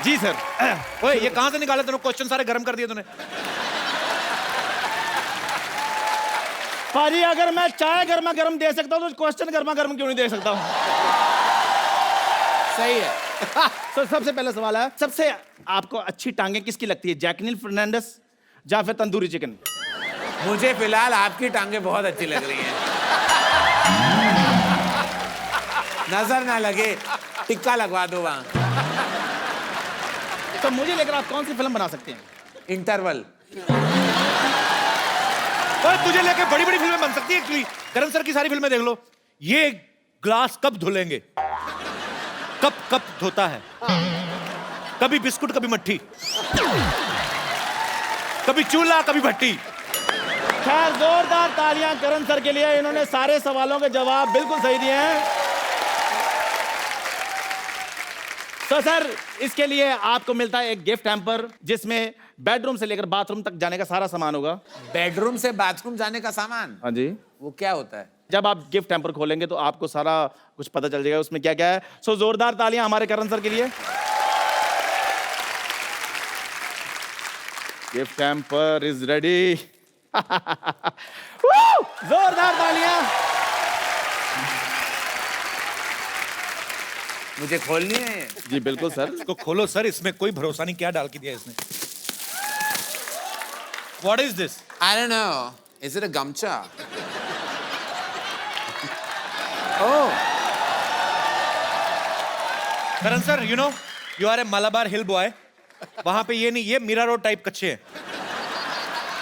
जी sir. ओए, ये कहां से निकाला तूने? Question सारे गर्म कर दिए तूने। पाजी अगर मैं चाय गर्मा गर्म दे सकता हूँ तो क्वेश्चन गर्मा गर्म क्यों नहीं दे सकता हूँ? सही है। तो सबसे पहला सवाल है, सबसे आपको अच्छी टांगे किसकी लगती है? जैकलिन फर्नांडिस या फिर तंदूरी चिकन? मुझे फिलहाल आपकी टांगे बहुत अच्छी लग रही हैं। नजर ना लगे, टिक्का लगवा दो वहां। तो मुझे लेकर आप कौन सी फिल्म बना सकते हैं? इंटरवल। ओए, तुझे लेके बड़ी बड़ी फिल्में बन सकती है एक्चुअली। करण सर की सारी फिल्में देख लो। ये ग्लास कब धुलेंगे, कब कब धोता है, कभी बिस्कुट कभी मट्ठी, कभी चूल्हा कभी भट्टी। खैर जोरदार तालियां करण सर के लिए, इन्होंने सारे सवालों के जवाब बिल्कुल सही दिए हैं। तो सर इसके लिए आपको मिलता है एक गिफ्ट हैम्पर, जिसमें बेडरूम से लेकर बाथरूम तक जाने का सारा सामान होगा। बेडरूम से बाथरूम जाने का सामान? हाँ जी। वो क्या होता है? जब आप गिफ्ट हैम्पर खोलेंगे तो आपको सारा कुछ पता चल जाएगा उसमें क्या क्या है। सो जोरदार तालियां हमारे करण सर के लिए। Gift hamper is ready. जोरदार तालियां। मुझे खोलनी है? जी बिल्कुल सर। इसको खोलो सर, इसमें कोई भरोसा नहीं क्या डाल के दिया इसने। What is this? I don't know. Is it a gamcha? Oh. Karan sir, you know, you are a Malabar hill boy. वहां पे ये नहीं, ये मीरा रोड टाइप कच्चे हैं।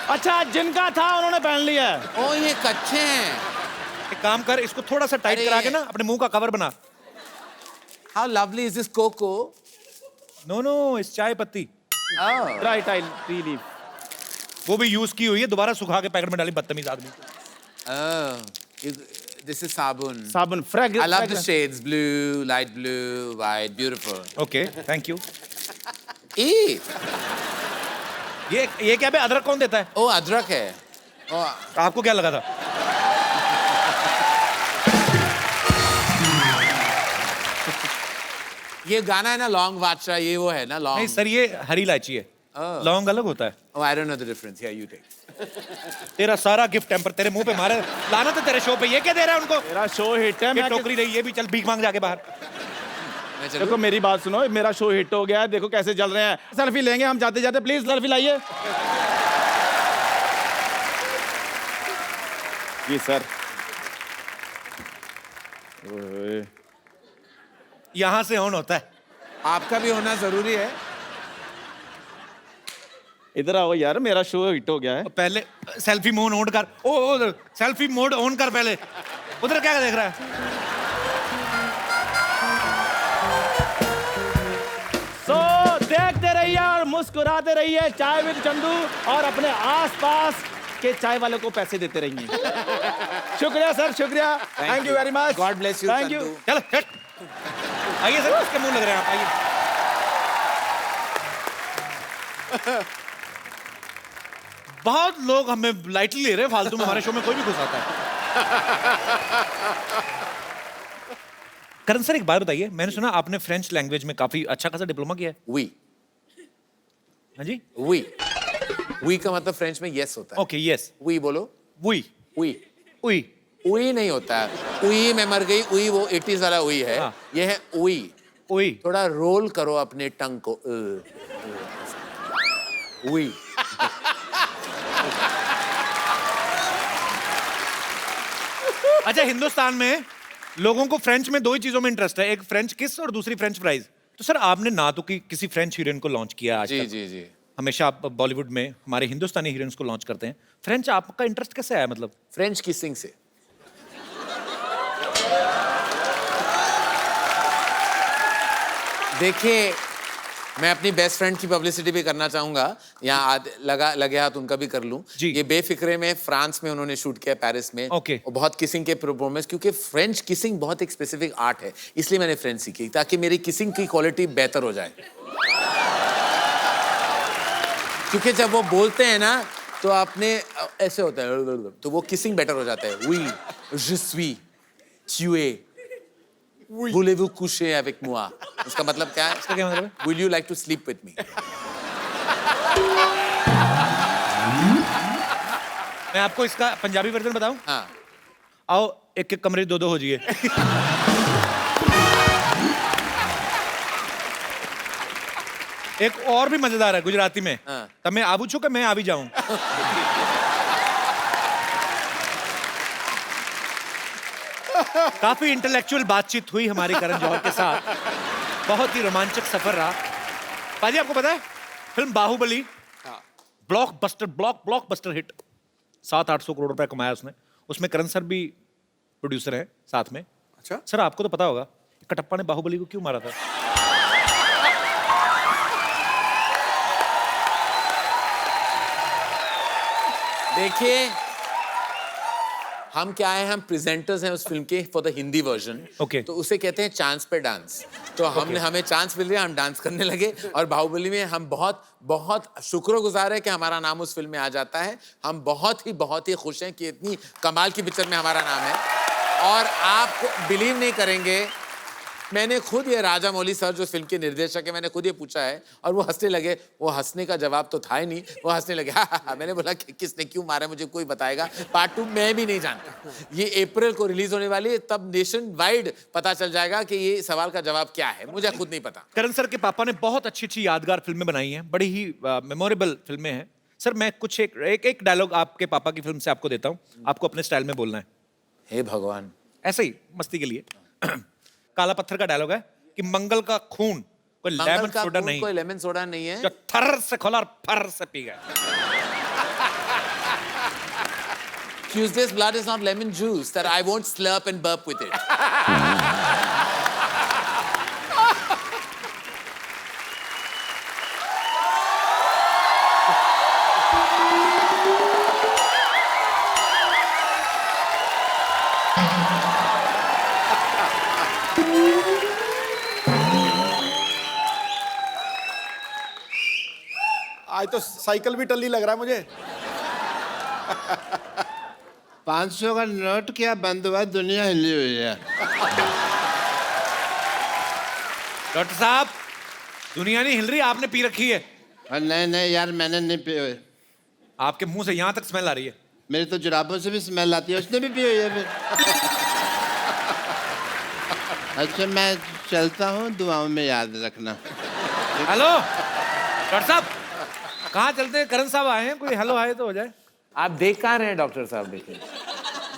अच्छा जिनका था उन्होंने पहन लिया है। ओ ये कच्चे हैं। एक काम कर, इसको थोड़ा सा टाइट अरे करा के ना अपने मुंह का कवर बना। How lovely is this cocoa. No no, इस चाय पत्ती राइट आई टी लीफ। वो भी यूज की हुई है, दोबारा सुखा के पैकेट में डाली, बदतमीज आदमी। This is sabun. Sabun I fragrance. love the shades, blue, light blue, white, beautiful. Okay, thank you. ए, ये क्या बे, अदरक कौन देता है? ओ अदरक है। ओ, आपको क्या लगा था? ये गाना है ना लॉन्ग बादशाह, ये वो है ना नहीं लॉन्ग। सर, ये हरी इलायची है, लौंग अलग होता है। Oh, I don't know the difference. Yeah, you take. तेरा सारा गिफ्ट टेम्पर तेरे मुंह पे मारे, लाना तो तेरे शो पे। ये क्या दे रहा है उनको? मेरा शो हिट है। ये मैं टोकरी रही, ये भी चल भीख मांग जाके बाहर। मैं देखो चलूं? मेरी बात सुनो, मेरा शो हिट हो गया है, देखो कैसे चल रहे हैं। सेल्फी लेंगे हम जाते जाते, प्लीज सेल्फी लाइए। जी सर। ओए, यहाँ से ऑन होता है। आपका भी होना जरूरी है। इधर आओ यार, मेरा शो हिट हो गया है। पहले सेल्फी मोड ऑन कर। ओ सेल्फी मोड ऑन कर पहले। उधर क्या देख रहा है? सो देखते रहिए और मुस्कुराते रहिए चाय विद चंदू, और अपने आसपास के चाय वालों को पैसे देते रहिए। शुक्रिया सर, शुक्रिया। Thank you very much. God bless you, thank you. Chandu. चल हट। आइए सर, किसके मुंह लग रहे हैं आप? आइए। बहुत लोग हमें लाइटली ले रहे हैं, फालतू में हमारे शो में कोई भी घुस आता है। करण सर एक बात बताइए, मैंने सुना आपने फ्रेंच लैंग्वेज में काफी अच्छा खासा डिप्लोमा किया है। We. हाँ जी? We. We का मतलब फ्रेंच में yes होता है। Okay, yes. We बोलो। We We. वी उई नहीं होता है। उई में मर गई, उई वो 80s वाला उई है। हाँ। ये है उई। वी थोड़ा रोल करो अपने टंग को। उई। अच्छा, हिंदुस्तान में लोगों को फ्रेंच में दो ही चीजों में इंटरेस्ट है, एक फ्रेंच किस और दूसरी फ्रेंच फ्राइज। तो सर आपने ना तो किसी फ्रेंच हीरोइन को लॉन्च किया आज जी तक। जी जी। हमेशा आप बॉलीवुड में हमारे हिंदुस्तानी हीरोइंस को लॉन्च करते हैं। फ्रेंच आपका इंटरेस्ट कैसे आया? मतलब फ्रेंच किसिंग से। देखिए, मैं अपनी बेस्ट फ्रेंड की पब्लिसिटी भी करना चाहूंगा। यहाँ लगे हाथ उनका भी कर लूं। जी। ये बेफिक्रे में फ्रांस में उन्होंने शूट किया, पेरिस में। ओके। और बहुत किसिंग के परफॉर्मेंस, क्योंकि फ्रेंच किसिंग बहुत एक स्पेसिफिक आर्ट है, इसलिए मैंने फ्रेंच सीखी ताकि मेरी किसिंग की क्वालिटी बेहतर हो जाए। क्योंकि जब वो बोलते हैं ना तो आपने ऐसे होता है, तो वो किसिंग बेटर हो जाता है। Oui, je suis, tu es, voulez-vous coucher avec moi? इसका मतलब क्या है? इसका क्या मतलब है? Will you like to sleep with me? मैं आपको इसका पंजाबी वर्जन बताऊं? हाँ। आओ एक एक कमरे दो हो जाइए। एक और भी मजेदार है गुजराती में। हाँ। तब मैं आबू छू के मैं आ भी जाऊं। काफी इंटेलेक्चुअल बातचीत हुई हमारी करण जौहर के साथ। बहुत ही रोमांचक सफर रहा। पाजी आपको पता है film Baahubali blockbuster hit, 700-800 crore रुपए कमाया उसने। उसमें करण सर भी प्रोड्यूसर हैं साथ में। अच्छा। सर आपको तो पता होगा कटप्पा ने बाहुबली को क्यों मारा था? देखिए, हम क्या है, हम प्रेजेंटर्स हैं उस फिल्म के for the Hindi version. Okay. तो उसे कहते हैं चांस पे डांस। तो हमने हमें चांस मिल गया, हम डांस करने लगे। और बाहुबली में हम बहुत बहुत शुक्रगुजार है कि हमारा नाम उस फिल्म में आ जाता है। हम बहुत ही खुश हैं कि इतनी कमाल की पिक्चर में हमारा नाम है। और आप बिलीव नहीं करेंगे, मैंने खुद ये राजा मौली सर जो फिल्म के निर्देशक है, मैंने खुद ये पूछा है और वो हंसने लगे। वो हंसने का जवाब तो था ही नहीं, वो हंसने लगे। हाँ। मैंने बोला कि किसने क्यों मारा मुझे कोई बताएगा। पार्ट 2 मैं भी नहीं जानता। ये अप्रैल को रिलीज होने वाली है, तब नेशन वाइड पता चल जाएगा कि ये सवाल का जवाब क्या है। मुझे खुद नहीं पता। करण सर के पापा ने बहुत अच्छी यादगार फिल्में बनाई हैं, बड़ी ही मेमोरेबल फिल्में हैं। सर मैं कुछ एक डायलॉग आपके पापा की फिल्म से आपको देता हूँ, आपको अपने स्टाइल में बोलना है। हे भगवान। ऐसे ही मस्ती के लिए। काला पत्थर का डायलॉग है कि मंगल का खून कोई लेमन सोडा नहीं, कोई लेमन सोडा नहीं है, जो थर से खोला और फर से पी गया। Tuesday's blood is not lemon juice that I won't slurp and burp with it. आज तो साइकिल भी टल्ली लग रहा है मुझे। 500 का नोट क्या बंद हुआ, दुनिया हिली हुई है। डॉक्टर साहब, दुनिया नहीं हिल रही, आपने पी रखी है। नहीं नहीं यार, मैंने नहीं पी हुई। आपके मुंह से यहाँ तक स्मेल आ रही है। मेरी तो जुराबों से भी स्मेल आती है, उसने भी पी हुई है फिर। अच्छा मैं चलता हूँ, दुआओं में याद रखना। हेलो डॉक्टर साहब, कहाँ चलते हैं? करण साहब आए हैं, कोई हेलो आए तो हो जाए। आप देख कहाँ रहे हैं डॉक्टर साहब? देखिए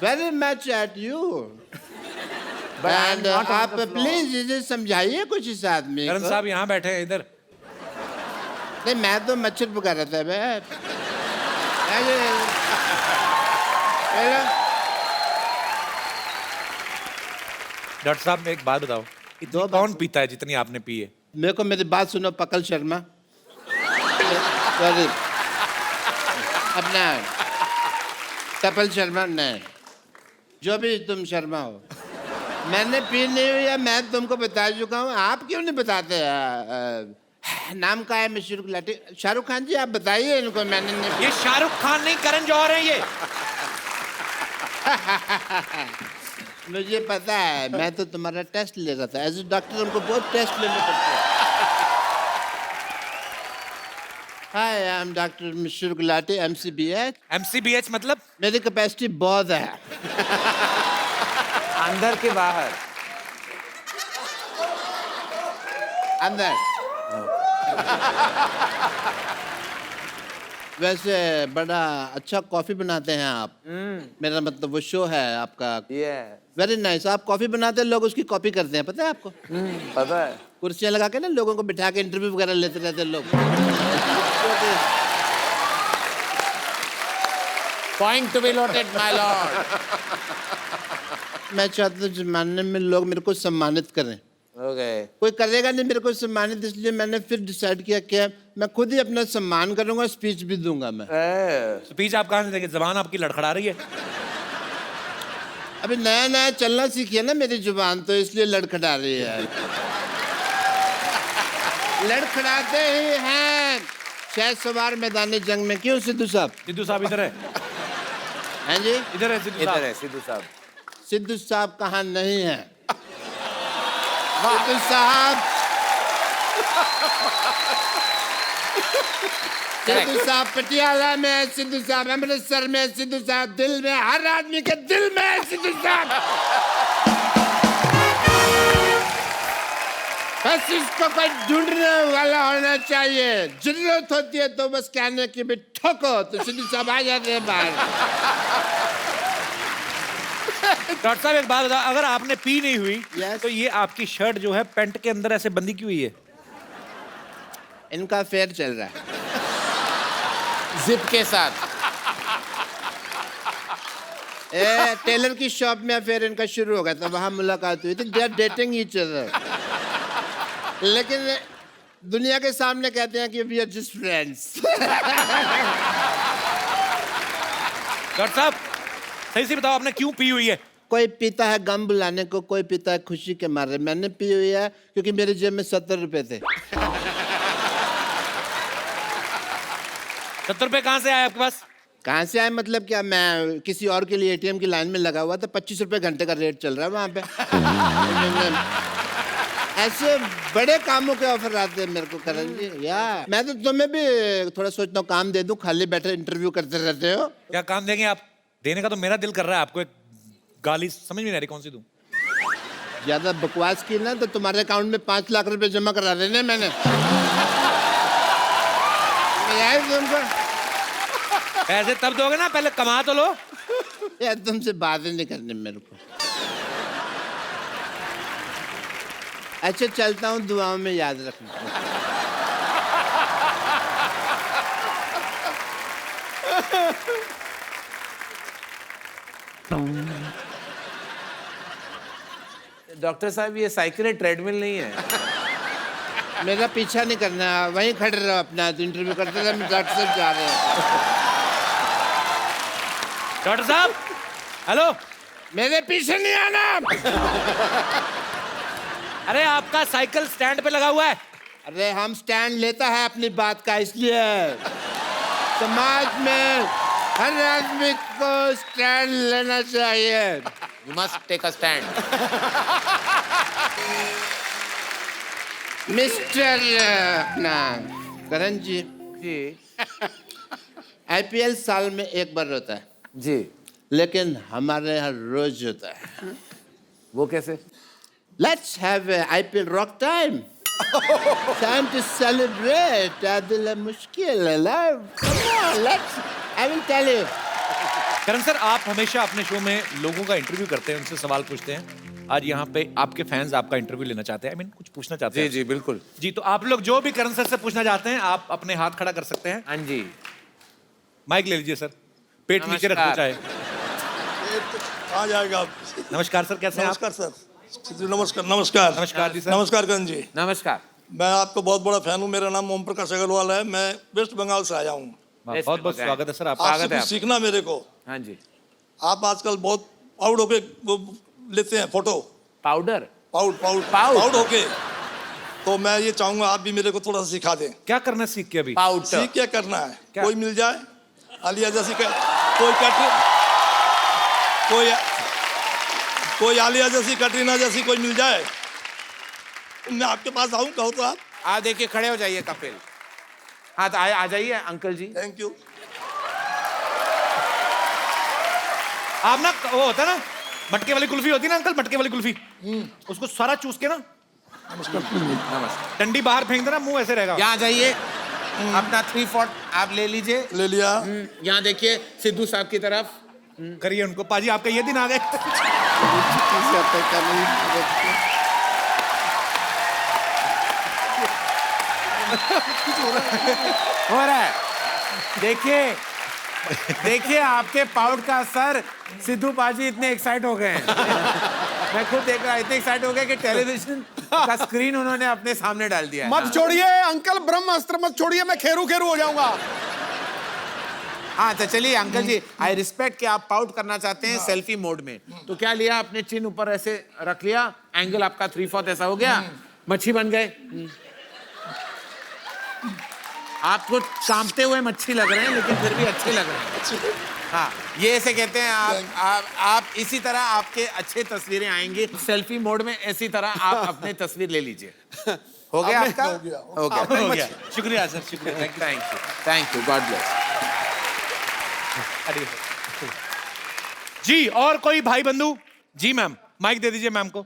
very much at you. I'm not on आप the floor. प्लीज इसे समझाइए कुछ इस आदमी करण को। साहब यहाँ बैठे हैं इधर। नहीं मैं तो मच्छर पुकार रहा था मैं। डॉक्टर साहब एक बात बताओ, इतनी कौन पीता है जितनी आपने पी है? मेरे को मेरी बात सुनो पकल शर्मा। सॉरी अपना कपिल शर्मा, नहीं जो भी तुम शर्मा हो, मैंने पी नहीं हुई है, मैं तुमको बता चुका हूँ। आप क्यों नहीं बताते? नाम का है मिस्टर गुलाटी। शाहरुख खान जी आप बताइए इनको, मैंने नहीं। ये शाहरुख खान नहीं, करण जौहर है ये। मुझे पता है, मैं तो तुम्हारा टेस्ट ले रहा था। एज ए डॉक्टर हमको बहुत टेस्ट लेने पड़ते हैं। Hi I am doctor mister Gulati, MCBH। MCBH मतलब? मेरी कैपेसिटी बहुत है। अंदर के बाहर? अंदर। वैसे बड़ा अच्छा कॉफी बनाते हैं आप। मेरा मतलब वो शो है आपका। Very nice. आप कॉफी बनाते हैं, लोग उसकी कॉपी करते हैं, पता है आपको? पता है। कुर्सियां लगा के ना लोगों को बिठा के इंटरव्यू वगैरह लेते रहते हैं लोग। Point to be noted, my lord. मैं चाहता हूँ जमाने में लोग मेरे को सम्मानित करें। Okay. कोई करेगा नहीं मेरे को सम्मानित, इसलिए मैंने फिर डिसाइड किया कि मैं खुद ही अपना सम्मान करूंगा, स्पीच भी दूंगा मैं। स्पीच आप कहाँ से देंगे? जबान आपकी लड़खड़ा रही है। अभी नया नया चलना सीखी है ना मेरी जुबान, तो इसलिए लड़खड़ा रही है। लड़खड़ाते ही हैं शायद सवार मैदानी जंग में। क्यों सिद्धू साहब? सिद्धू साहब इधर है। हैं जी? इधर है सिद्धू इधर साहब। है सिद्धू साहब। सिद्धू साहब कहाँ नहीं है? सिद्धू साहब, सिद्धू साहब पटियाला में है, सिद्धू साहब अमृतसर में, सिद्धू साहब दिल में, हर आदमी के दिल में है सिद्धू साहब। बस इसको कोई ढूंढने वाला होना चाहिए। जरूरत होती है तो बस कहने की भी ठोको तो सिद्धू साहब आ जाते हैं बाहर। डॉक्टर साहब एक बात बताओ, अगर आपने पी नहीं हुई Yes. तो ये आपकी शर्ट जो है पैंट के अंदर ऐसे बंदी क्यों हुई है? इनका फेयर चल रहा है। जिप के साथ। टेलर की शॉप में फिर इनका शुरू हो गया था, वहां मुलाकात हुई थी। They are dating each other, लेकिन दुनिया के सामने कहते हैं कि we are just friends. Doctor साहब सही से बताओ, आपने क्यों पी हुई है? कोई पीता है गम बुलाने को, कोई पीता है खुशी के मारे। मैंने पी हुई है क्योंकि मेरे जेब में 70 रुपए थे। 70 रुपए कहाँ से आए आपके पास? कहाँ से आए मतलब क्या? मैं किसी और के लिए ATM की लाइन में लगा हुआ था, 25 रुपए घंटे का रेट चल रहा है वहां पे। ऐसे बड़े कामों के ऑफर आते हैं मेरे को करण जी। या मैं तो तुम्हें भी थोड़ा सोचता हूँ काम दे दूं, खाली बैठे इंटरव्यू करते रहते हो। क्या काम देंगे आप? देने का तो मेरा दिल कर रहा है आपको एक गाली, समझ में नहीं आ रही कौन सी दूं। ज्यादा बकवास की ना तो तुम्हारे अकाउंट में 5 लाख रुपए जमा करा देने मैंने। तुमको पैसे तब दोगे ना, पहले कमा तो लो। यार तुमसे बात ही नहीं करनी मेरे को। अच्छा चलता हूँ, दुआओं में याद रखना। डॉक्टर साहब ये साइकिल है, ट्रेडमिल नहीं है। मेरा पीछा नहीं करना, वहीं खड़े रहो अपना, इंटरव्यू करते थे, डॉक्टर साहब जा रहे हैं। डॉक्टर साहब, हेलो। मेरे पीछे नहीं आना। अरे आपका साइकिल स्टैंड पे लगा हुआ है। अरे हम स्टैंड लेता है अपनी बात का, इसलिए समाज में हर आदमी को स्टैंड लेना चाहिए। You must take a stand. Mister अपना करण जी, आईपीएल साल में एक बार होता है जी, लेकिन हमारे यहाँ रोज होता है। वो कैसे? Let's have IPL rock time. Time to celebrate. दिल मुश्किल है life. Come on, let's, I will tell you. Karan sir, आप हमेशा अपने शो में लोगों का इंटरव्यू करते हैं, उनसे सवाल पूछते हैं। आज यहाँ पे आपके फैंस आपका इंटरव्यू लेना चाहते हैं, आई मीन कुछ पूछना चाहते हैं। जी बिल्कुल जी, तो आप लोग जो भी करण सर से पूछना चाहते हैं, आप अपने हाथ खड़ा कर सकते हैं। हाँ जी। माइक ले लीजिए सर, पेट नीचे रखना चाहे। कहाँ जाएगा आप? नमस्कार सर, कैसे हैं आप? नमस्कार सर। नमस्कार नमस्कार नमस्कार जी सर। नमस्कार करण जी। नमस्कार। मैं आपको बहुत बड़ा फैन हूँ। मेरा नाम ओम प्रकाश अग्रवाल है। मैं वेस्ट बंगाल से आया हूँ। बहुत बहुत स्वागत है सर आपका। आपसे कुछ सीखना मेरे को। हाँ जी। आप आजकल बहुत पाउड होके वो लेते हैं फोटो। पाउडर? पाउड होके। तो मैं ये चाहूंगा आप भी मेरे को थोड़ा सा सिखा दें। क्या करना है सीख के? अभी पाउडर सीख क्या करना है? क्या? कोई मिल जाए आलिया जैसी कोई आलिया जैसी, कटरीना जैसी कोई मिल जाए, मैं आपके पास आऊं, कहो तो आप। देखिए, खड़े हो जाइए कपिल। हाँ तो आ जाइए अंकल जी। Thank you. आप ना, वो होता है ना मटके वाली कुल्फी होती है ना अंकल, मटके वाली कुल्फी, उसको सारा चूस के ना नमस्कार। डंडी बाहर फेंक देना, मुंह ऐसे रहेगा। यहाँ जाइए, अपना 3/4 आप ले लीजिए। ले लिया। यहाँ देखिए सिद्धू साहब की तरफ करिए उनको। पाजी आपका ये दिन आ गए। हो रहा है। देखिए आपके पाउड का असर। सिद्धू पाजी इतने एक्साइट हो गए हैं। मैं खुद देख रहा, इतने एक्साइट हो गए कि टेलीविजन का स्क्रीन उन्होंने अपने सामने डाल दिया है। मत छोड़िए अंकल, ब्रह्मास्त्र मत छोड़िए, मैं खेरू खेरू हो जाऊंगा। हाँ तो चलिए अंकल जी, आई रिस्पेक्ट कि आप पाउट करना चाहते हैं सेल्फी मोड में। तो क्या लिया, अपने चिन ऊपर ऐसे रख लिया, एंगल आपका 3/4 ऐसा हो गया, मच्छी बन गए। आप कुछ कांपते हुए मच्छी लग रहे हैं, लेकिन फिर भी अच्छे लग रहे हैं। हाँ, ये ऐसे कहते हैं आप इसी तरह आपके अच्छे तस्वीरें आएंगी सेल्फी मोड में। इसी तरह आप अपने तस्वीर ले लीजिए। हो गया आपका? हो गया। शुक्रिया सर, शुक्रिया। Thank you, God bless. जी, और कोई भाई बंधु? जी मैम, माइक दे दीजिए मैम को।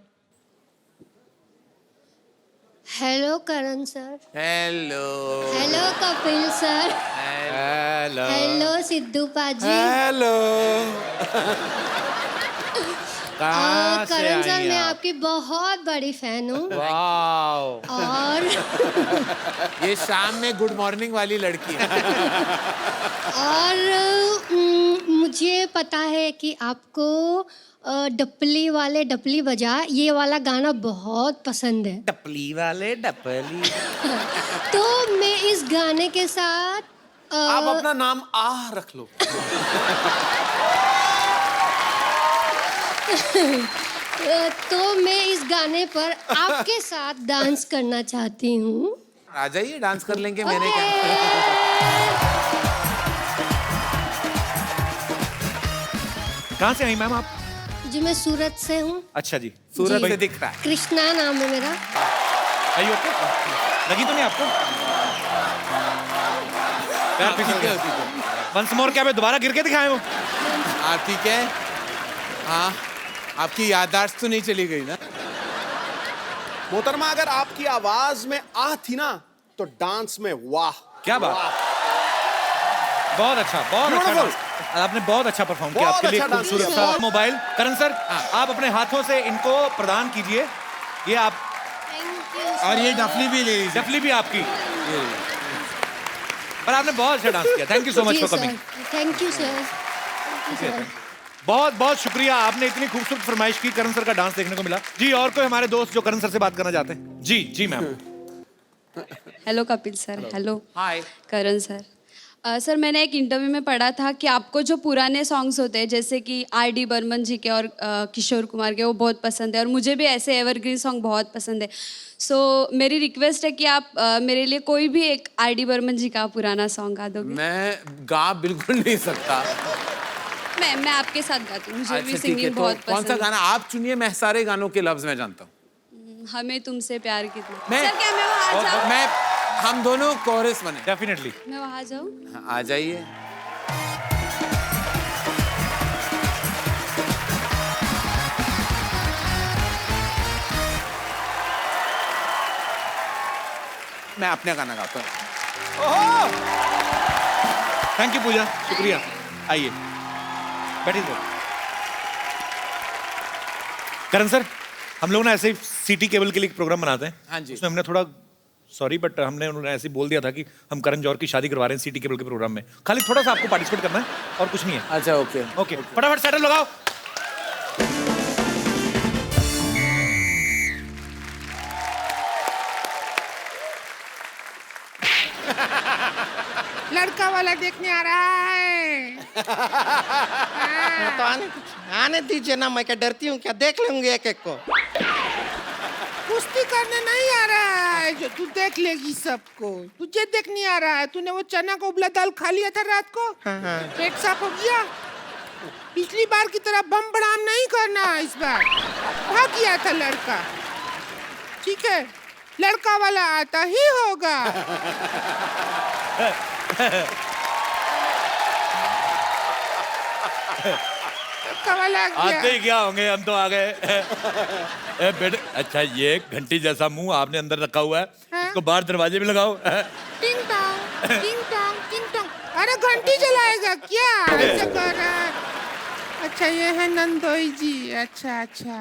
Hello Karan sir. Hello. Hello Kapil sir. Hello. Hello Sidhu paaji. Hello. Karan sir, मैं आपकी बहुत बड़ी फैन हूँ। वाओ। और ये शाम में गुड मॉर्निंग वाली लड़की है। और मुझे पता है कि आपको डपली वाले डपली बजा ये वाला गाना बहुत पसंद है। डपली वाले डपली। तो मैं इस गाने के साथ आप अपना नाम आह रख लो। तो मैं इस गाने पर आपके साथ डांस करना चाहती हूँ। आ जाइए, डांस कर लेंगे। मैंने ओके। कहाँ से आई मैम आप? जी मैं सूरत से हूँ। अच्छा जी, सूरत से दिख रहा है। कृष्णा नाम है मेरा। आइए ओके। लगी तो नहीं आपको? वंस मोर, क्या मैं दोबारा गिर के दिखाए वो? हाँ ठीक है। हाँ, आपकी याददाश्त तो नहीं चली गई ना? मोहतरमा, अगर आपकी आवाज में आह थी ना, तो डांस में वाह। क्या बात। बहुत अच्छा, बहुत अच्छा डांस। आपने बहुत अच्छा परफॉर्म किया। आपके लिए खूबसूरत सा मोबाइल। करण सर, आप अपने हाथों से इनको प्रदान कीजिए। ये आप, और ये डफली भी ले लीजिए। डफली भी आपकी। पर आपने बहुत अच्छा डांस किया। Thank you so much for coming. Thank you sir. बहुत बहुत शुक्रिया, आपने इतनी खूबसूरत फरमाइश की, करण सर का डांस देखने को मिला। जी और कोई हमारे दोस्त जो करण सर से बात करना चाहते हैं? जी जी ma'am. Hello Kapil sir. Hello hi Karan sir. Sir मैंने एक इंटरव्यू में पढ़ा था कि आपको जो पुराने सॉन्ग्स होते हैं जैसे कि R.D. बर्मन जी के और किशोर कुमार के, वो बहुत पसंद है और मुझे भी ऐसे एवरग्रीन सॉन्ग बहुत पसंद है। सो मेरी रिक्वेस्ट है कि आप मेरे लिए कोई भी एक R.D. बर्मन जी का पुराना सॉन्ग गा दोगे। मैं गा बिल्कुल नहीं सकता। मैं आपके साथ गाती हूँ, मुझे भी अच्छा ठीक है, सिंगिंग तो बहुत कौन सा पसंद गाना आप चुनिए, मैं सारे गानों के लफ्ज में जानता हूँ। हमें तुमसे प्यार कितना। मैं- सर क्या मैं वहाँ जाऊँ? मैं हम दोनों कोरस बने। डेफिनेटली मैं वहाँ जाऊँ? हाँ, आ जाइए। मैं अपने गाना गाता हूँ। थैंक यू पूजा, शुक्रिया। आइए बैठिए सर। करण सर, हम लोग ना ऐसे ही सिटी केबल के लिए एक प्रोग्राम बनाते हैं। हाँ जी। उसमें हमने थोड़ा सॉरी बट हमने उन्होंने ऐसे ही बोल दिया था कि हम करण जौहर की शादी करवा रहे हैं सिटी केबल के प्रोग्राम में। खाली थोड़ा सा आपको पार्टिसिपेट करना है और कुछ नहीं है। अच्छा ओके ओके फटाफट सेटल लगाओ। लड़का वाला देखने आ रहा है। तो आने दीजिए ना, मैं क्या डरती हूँ क्या? देख लूंगी एक एक को। कुश्ती करने नहीं आ रहा है जो तू देख लेगी सबको। तुझे देखने आ रहा है। तूने वो चना का उबला दाल खा लिया था रात को, पेट साफ हो गया। पिछली बार की तरह बम बड़ाम नहीं करना इस बार। भाग गया था लड़का, ठीक है? लड़का वाला आता ही होगा। लड़का वाला आ गया। आते ही क्या होंगे, हम तो आ गए। बेटे अच्छा, ये घंटी जैसा मुंह आपने अंदर रखा हुआ है, इसको बाहर दरवाजे में लगाओ। टिंग टोंग टिंग टोंग टिंग टोंग। अरे घंटी चलाएगा क्या? ऐसे कर रहा है। अच्छा ये है नंदोई जी। अच्छा अच्छा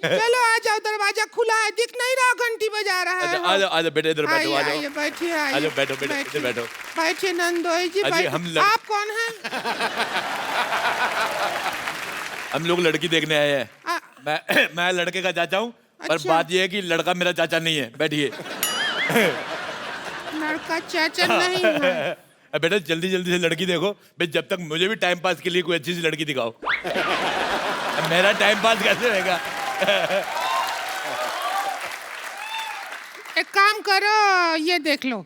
चलो आ जाओ, दरवाजा खुला है, दिख नहीं रहा घंटी बजा रहा है। आ जाओ, आ जाओ बेटे, इधर बैठो, आ जाओ। आइए बैठिए, आ जाओ, बैठो बेटे, इधर बैठो। बैठिए नंदोई जी, अजी, हम बैठिए। आप कौन हैं? हम लोग लड़की देखने आए हैं। मैं लड़के का चाचा हूँ, पर अच्छा। बात ये है कि लड़का मेरा चाचा नहीं है। बैठिए। लड़का चाचा नहीं है। बेटा जल्दी जल्दी से लड़की देखो भाई, जब तक मुझे भी टाइम पास के लिए कोई अच्छी सी लड़की दिखाओ। मेरा टाइम पास कैसे रहेगा? एक काम करो, ये देख लो,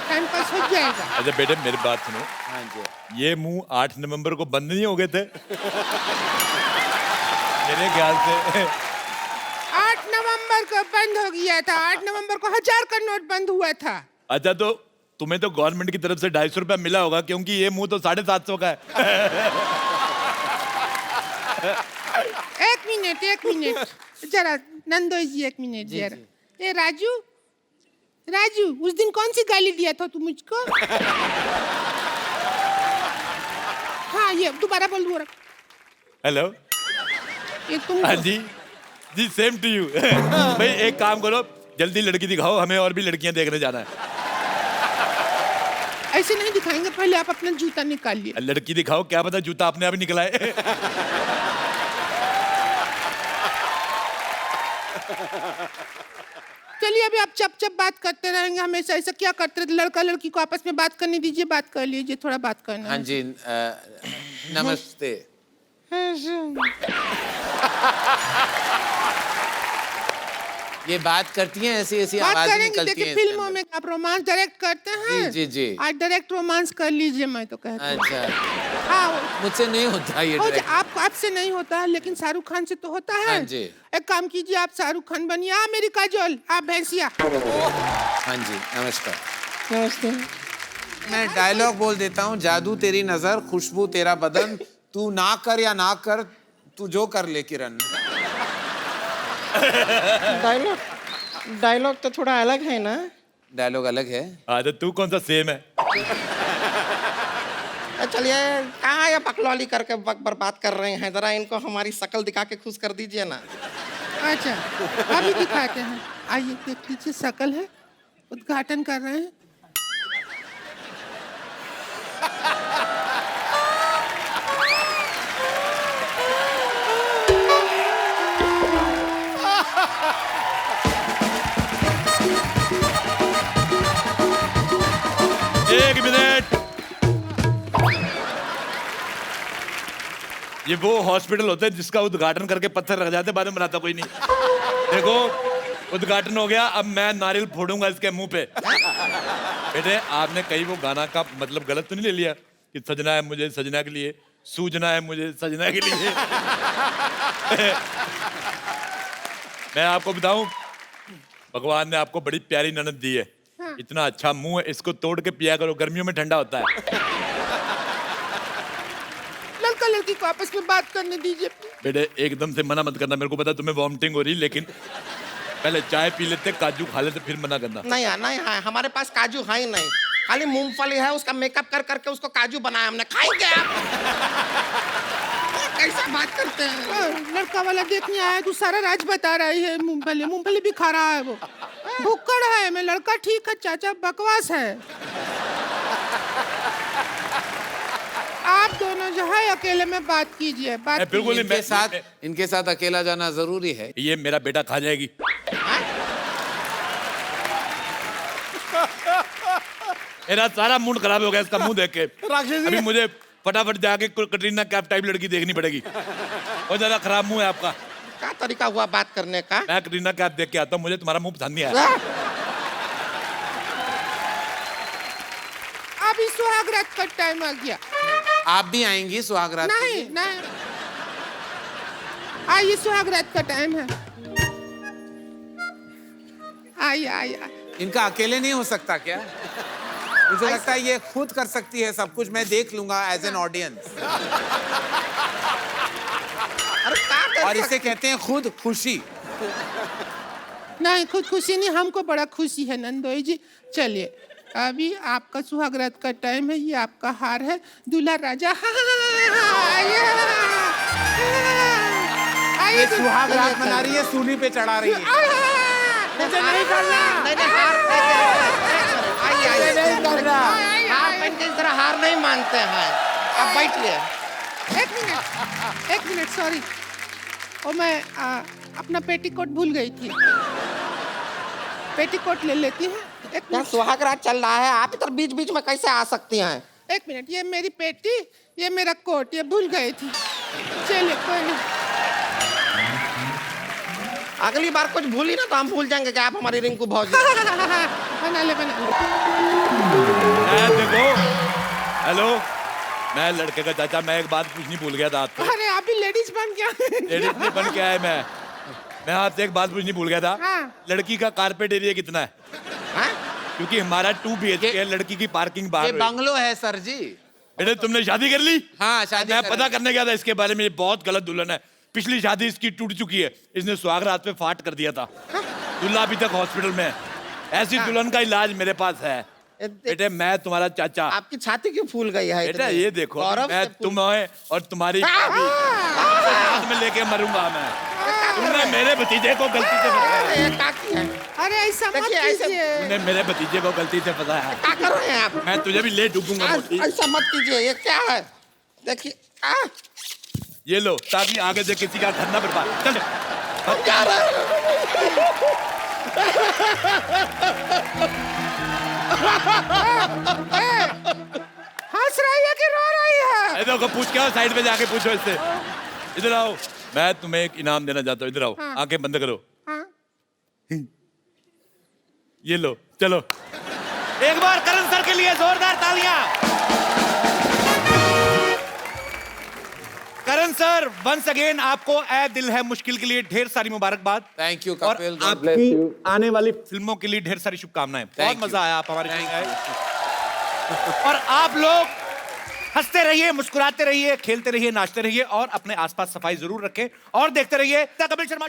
टाइम पास हो जाएगा। अच्छा बेटे मेरी बात सुनो। हाँ जी। ये मुंह 8 नवंबर को बंद नहीं हो गए थे? मेरे ख्याल से 8 नवंबर को बंद हो गया था। 8 नवंबर को 1000 का नोट बंद हुआ था। अच्छा तो तुम्हें तो गवर्नमेंट की तरफ से 250 रुपया मिला होगा, क्योंकि ये मुंह तो 750 का है। एक मिनट जरा नंदोई जी, एक मिनट जरा। ए राजू, राजू उस दिन कौन सी गाली दिया था तू मुझको? हाँ ये दोबारा बोल दो। हेलो, ये तुम? हाँ जी जी, सेम टू यू। भाई एक काम करो, जल्दी लड़की दिखाओ, हमें और भी लड़कियां देखने जाना है। ऐसे नहीं दिखाएंगे, पहले आप अपना जूता निकालिए। लड़की दिखाओ, क्या पता जूता अपने आप ही निकला है। चलिए अभी आप चप चप बात करते रहेंगे हमेशा। ऐसा क्या करते रहते? लड़का लड़की को आपस में बात करने दीजिए, बात कर लीजिए, थोड़ा बात करना। हाँ जी नमस्ते। ये बात करती हैं ऐसी ऐसी बात आवाज करेंगे। निकलती देखिए है फिल्मों में आप रोमांस डायरेक्ट करते हैं। जी जी। आज डायरेक्ट रोमांस कर लीजिए, मैं तो कहता हूँ। अच्छा हाँ मुझसे नहीं होता ये हो direct। आपसे नहीं होता है, लेकिन शाहरुख खान से तो होता है। हाँ जी। एक काम कीजिए, आप शाहरुख खान बनिए। आप मेरी काजोल, आप भैंसिया। हाँ जी नमस्कार। नमस्ते। मैं डायलॉग बोल देता हूँ। जादू तेरी नजर, खुशबू तेरा बदन, तू ना कर या ना कर, तू जो कर ले किरण। डायलॉग तो थोड़ा अलग है ना? डायलॉग अलग है। हाँ तो तू कौन सा सेम है? चलिए कहाँ ये बकलौली करके बर्बाद कर रहे हैं, जरा इनको हमारी शक्ल दिखा के खुश कर दीजिए ना। अच्छा अभी दिखाते हैं, आइए देख लीजिए। शकल है, उद्घाटन कर रहे हैं। ये वो हॉस्पिटल होता है जिसका उद्घाटन करके पत्थर रख जाते, बाद में बनाता कोई नहीं। देखो उद्घाटन हो गया, अब मैं नारियल फोड़ूंगा इसके मुंह पे। बेटे आपने कहीं वो गाना का मतलब गलत तो नहीं ले लिया कि सजना है मुझे सजना के लिए, सूजना है मुझे सजना के लिए। मैं आपको बताऊं, भगवान ने आपको बड़ी प्यारी ननद दी है। हाँ। इतना अच्छा मुंह है, इसको तोड़ के पिया करो, गर्मियों में ठंडा होता है। लड़का लड़की को आपस में बात करने दीजिए। बेटे एकदम से मना मत करना, मेरे को पता तुम्हें वॉमिटिंग हो रही, लेकिन पहले चाय पी लेते, काजू खा लेते, फिर मना करना। नहीं है, नहीं है, हमारे पास काजू है ही नहीं, खाली मूंगफली है, उसका मेकअप कर करके उसको काजू बनाया हमने। खाएंगे आप? कैसा बात करते हैं? लड़का वाला देखने आया, तू सारा राज बता रही है। मूंगफली मूंगफली भी खा रहा है वो। भुक्कड़ है। मैं लड़का ठीक है, चाचा बकवास है। आप दोनों जो है अकेले में बात कीजिए। बात बिल्कुल इनके साथ अकेला जाना जरूरी है। ये मेरा बेटा खा जाएगी। मेरा सारा मूड खराब हो गया इसका मुंह देख के। अभी मुझे फटाफट जाके कटरीना कैफ टाइप लड़की देखनी पड़ेगी। बहुत ज्यादा खराब मुंह है आपका। क्या तरीका हुआ बात करने का? मैं कटरीना कैफ देख के आता हूँ, मुझे तुम्हारा मुंह पसंद नहीं आया। अभी सुहाग रात का टाइम आ गया। आप भी आएंगी सुहाग रात? नहीं नहीं, आइए सुहाग रात का टाइम है। आइए आइए। इनका अकेले नहीं हो सकता क्या? मुझे लगता है ये खुद कर सकती है सब कुछ, मैं देख लूंगा एज एन ऑडियंस। और इसे कहते हैं खुद खुशी। नहीं खुद खुशी नहीं, हमको बड़ा खुशी है नंदोई जी। चलिए अभी आपका सुहागरात का टाइम है, ये आपका हार है, दूल्हा राजा। ये सुहाग रात मना रही है, सूली पे चढ़ा रही है। मुझे नहीं करना। नहीं हार नहीं करना। हार पहन के इस तरह हार नहीं मानते हैं। आप बैठिए। एक मिनट सॉरी, और मैं अपना पेटीकोट भूल गई थी। पेटीकोट ले लेती है। यार सुहाग रात चल रहा है, आप इधर बीच बीच में कैसे आ सकती हैं? एक मिनट, ये मेरी पेटी, ये मेरा कोट, ये भूल गई थी। चलिए कोई नहीं। अगली बार कुछ भूली ना तो हम भूल जाएंगे कि आप हमारी रिंकू भौजी। बना ले बना ले। देखो हेलो, मैं लड़के का चाचा, मैं एक बात पूछनी भूल गया था आपसे। अरे आप भी लेडीज बन गया। लेडीज नहीं बन के आए मैं आपसे एक बात पूछनी भूल गया था। हाँ। लड़की का कारपेट एरिया कितना है? हाँ? क्योंकि हमारा 2 BHK है, लड़की की पार्किंग बाहर। ये बंगलो है सर जी। बेटे तुमने शादी कर ली? हाँ शादी। मैं पता करने गया था इसके बारे में, ये बहुत गलत दुल्हन है। पिछली शादी इसकी टूट चुकी है, इसने सुहाग रात पे फाट कर दिया था। दूल्हा अभी तक हॉस्पिटल में है। ऐसी दुल्हन का इलाज मेरे पास है। बेटे मैं तुम्हारा चाचा। आपकी छाती क्यों फूल गई है? बेटा ये देखो, मैं तुम्हें और तुम्हारी साथ में लेके मरूंगा मैं। तुमने मेरे भतीजे को गलती से फंसाया। अरे ऐसा मत कीजिए। तुमने मेरे भतीजे को गलती से फंसाया। क्या कर रहे हैं आप? मैं तुझे भी ले डूबूंगा। ऐसा मत कीजिए, ये क्या है? देखिए ये लो, ताकि आगे से किसी का घर ना बर्बाद। चल क्या हंस रही है कि रो रही है? देखो पूछ के आओ, साइड पे जाके पूछो इससे। इधर आओ, मैं तुम्हें एक इनाम देना चाहता हूँ। इधर आओ। हाँ। आंखें बंद करो। हाँ। ये लो, चलो एक बार करण सर के लिए जोरदार तालियां। करण सर वंस अगेन आपको ए दिल है मुश्किल के लिए ढेर सारी मुबारकबाद। थैंक यू और कपिल, आपकी आने वाली फिल्मों के लिए ढेर सारी शुभकामनाएं। बहुत मजा आया, आप हमारे साथ आए। और आप लोग हंसते रहिए, मुस्कुराते रहिए, खेलते रहिए, नाचते रहिए और अपने आसपास सफाई जरूर रखें और देखते रहिए कपिल शर्मा।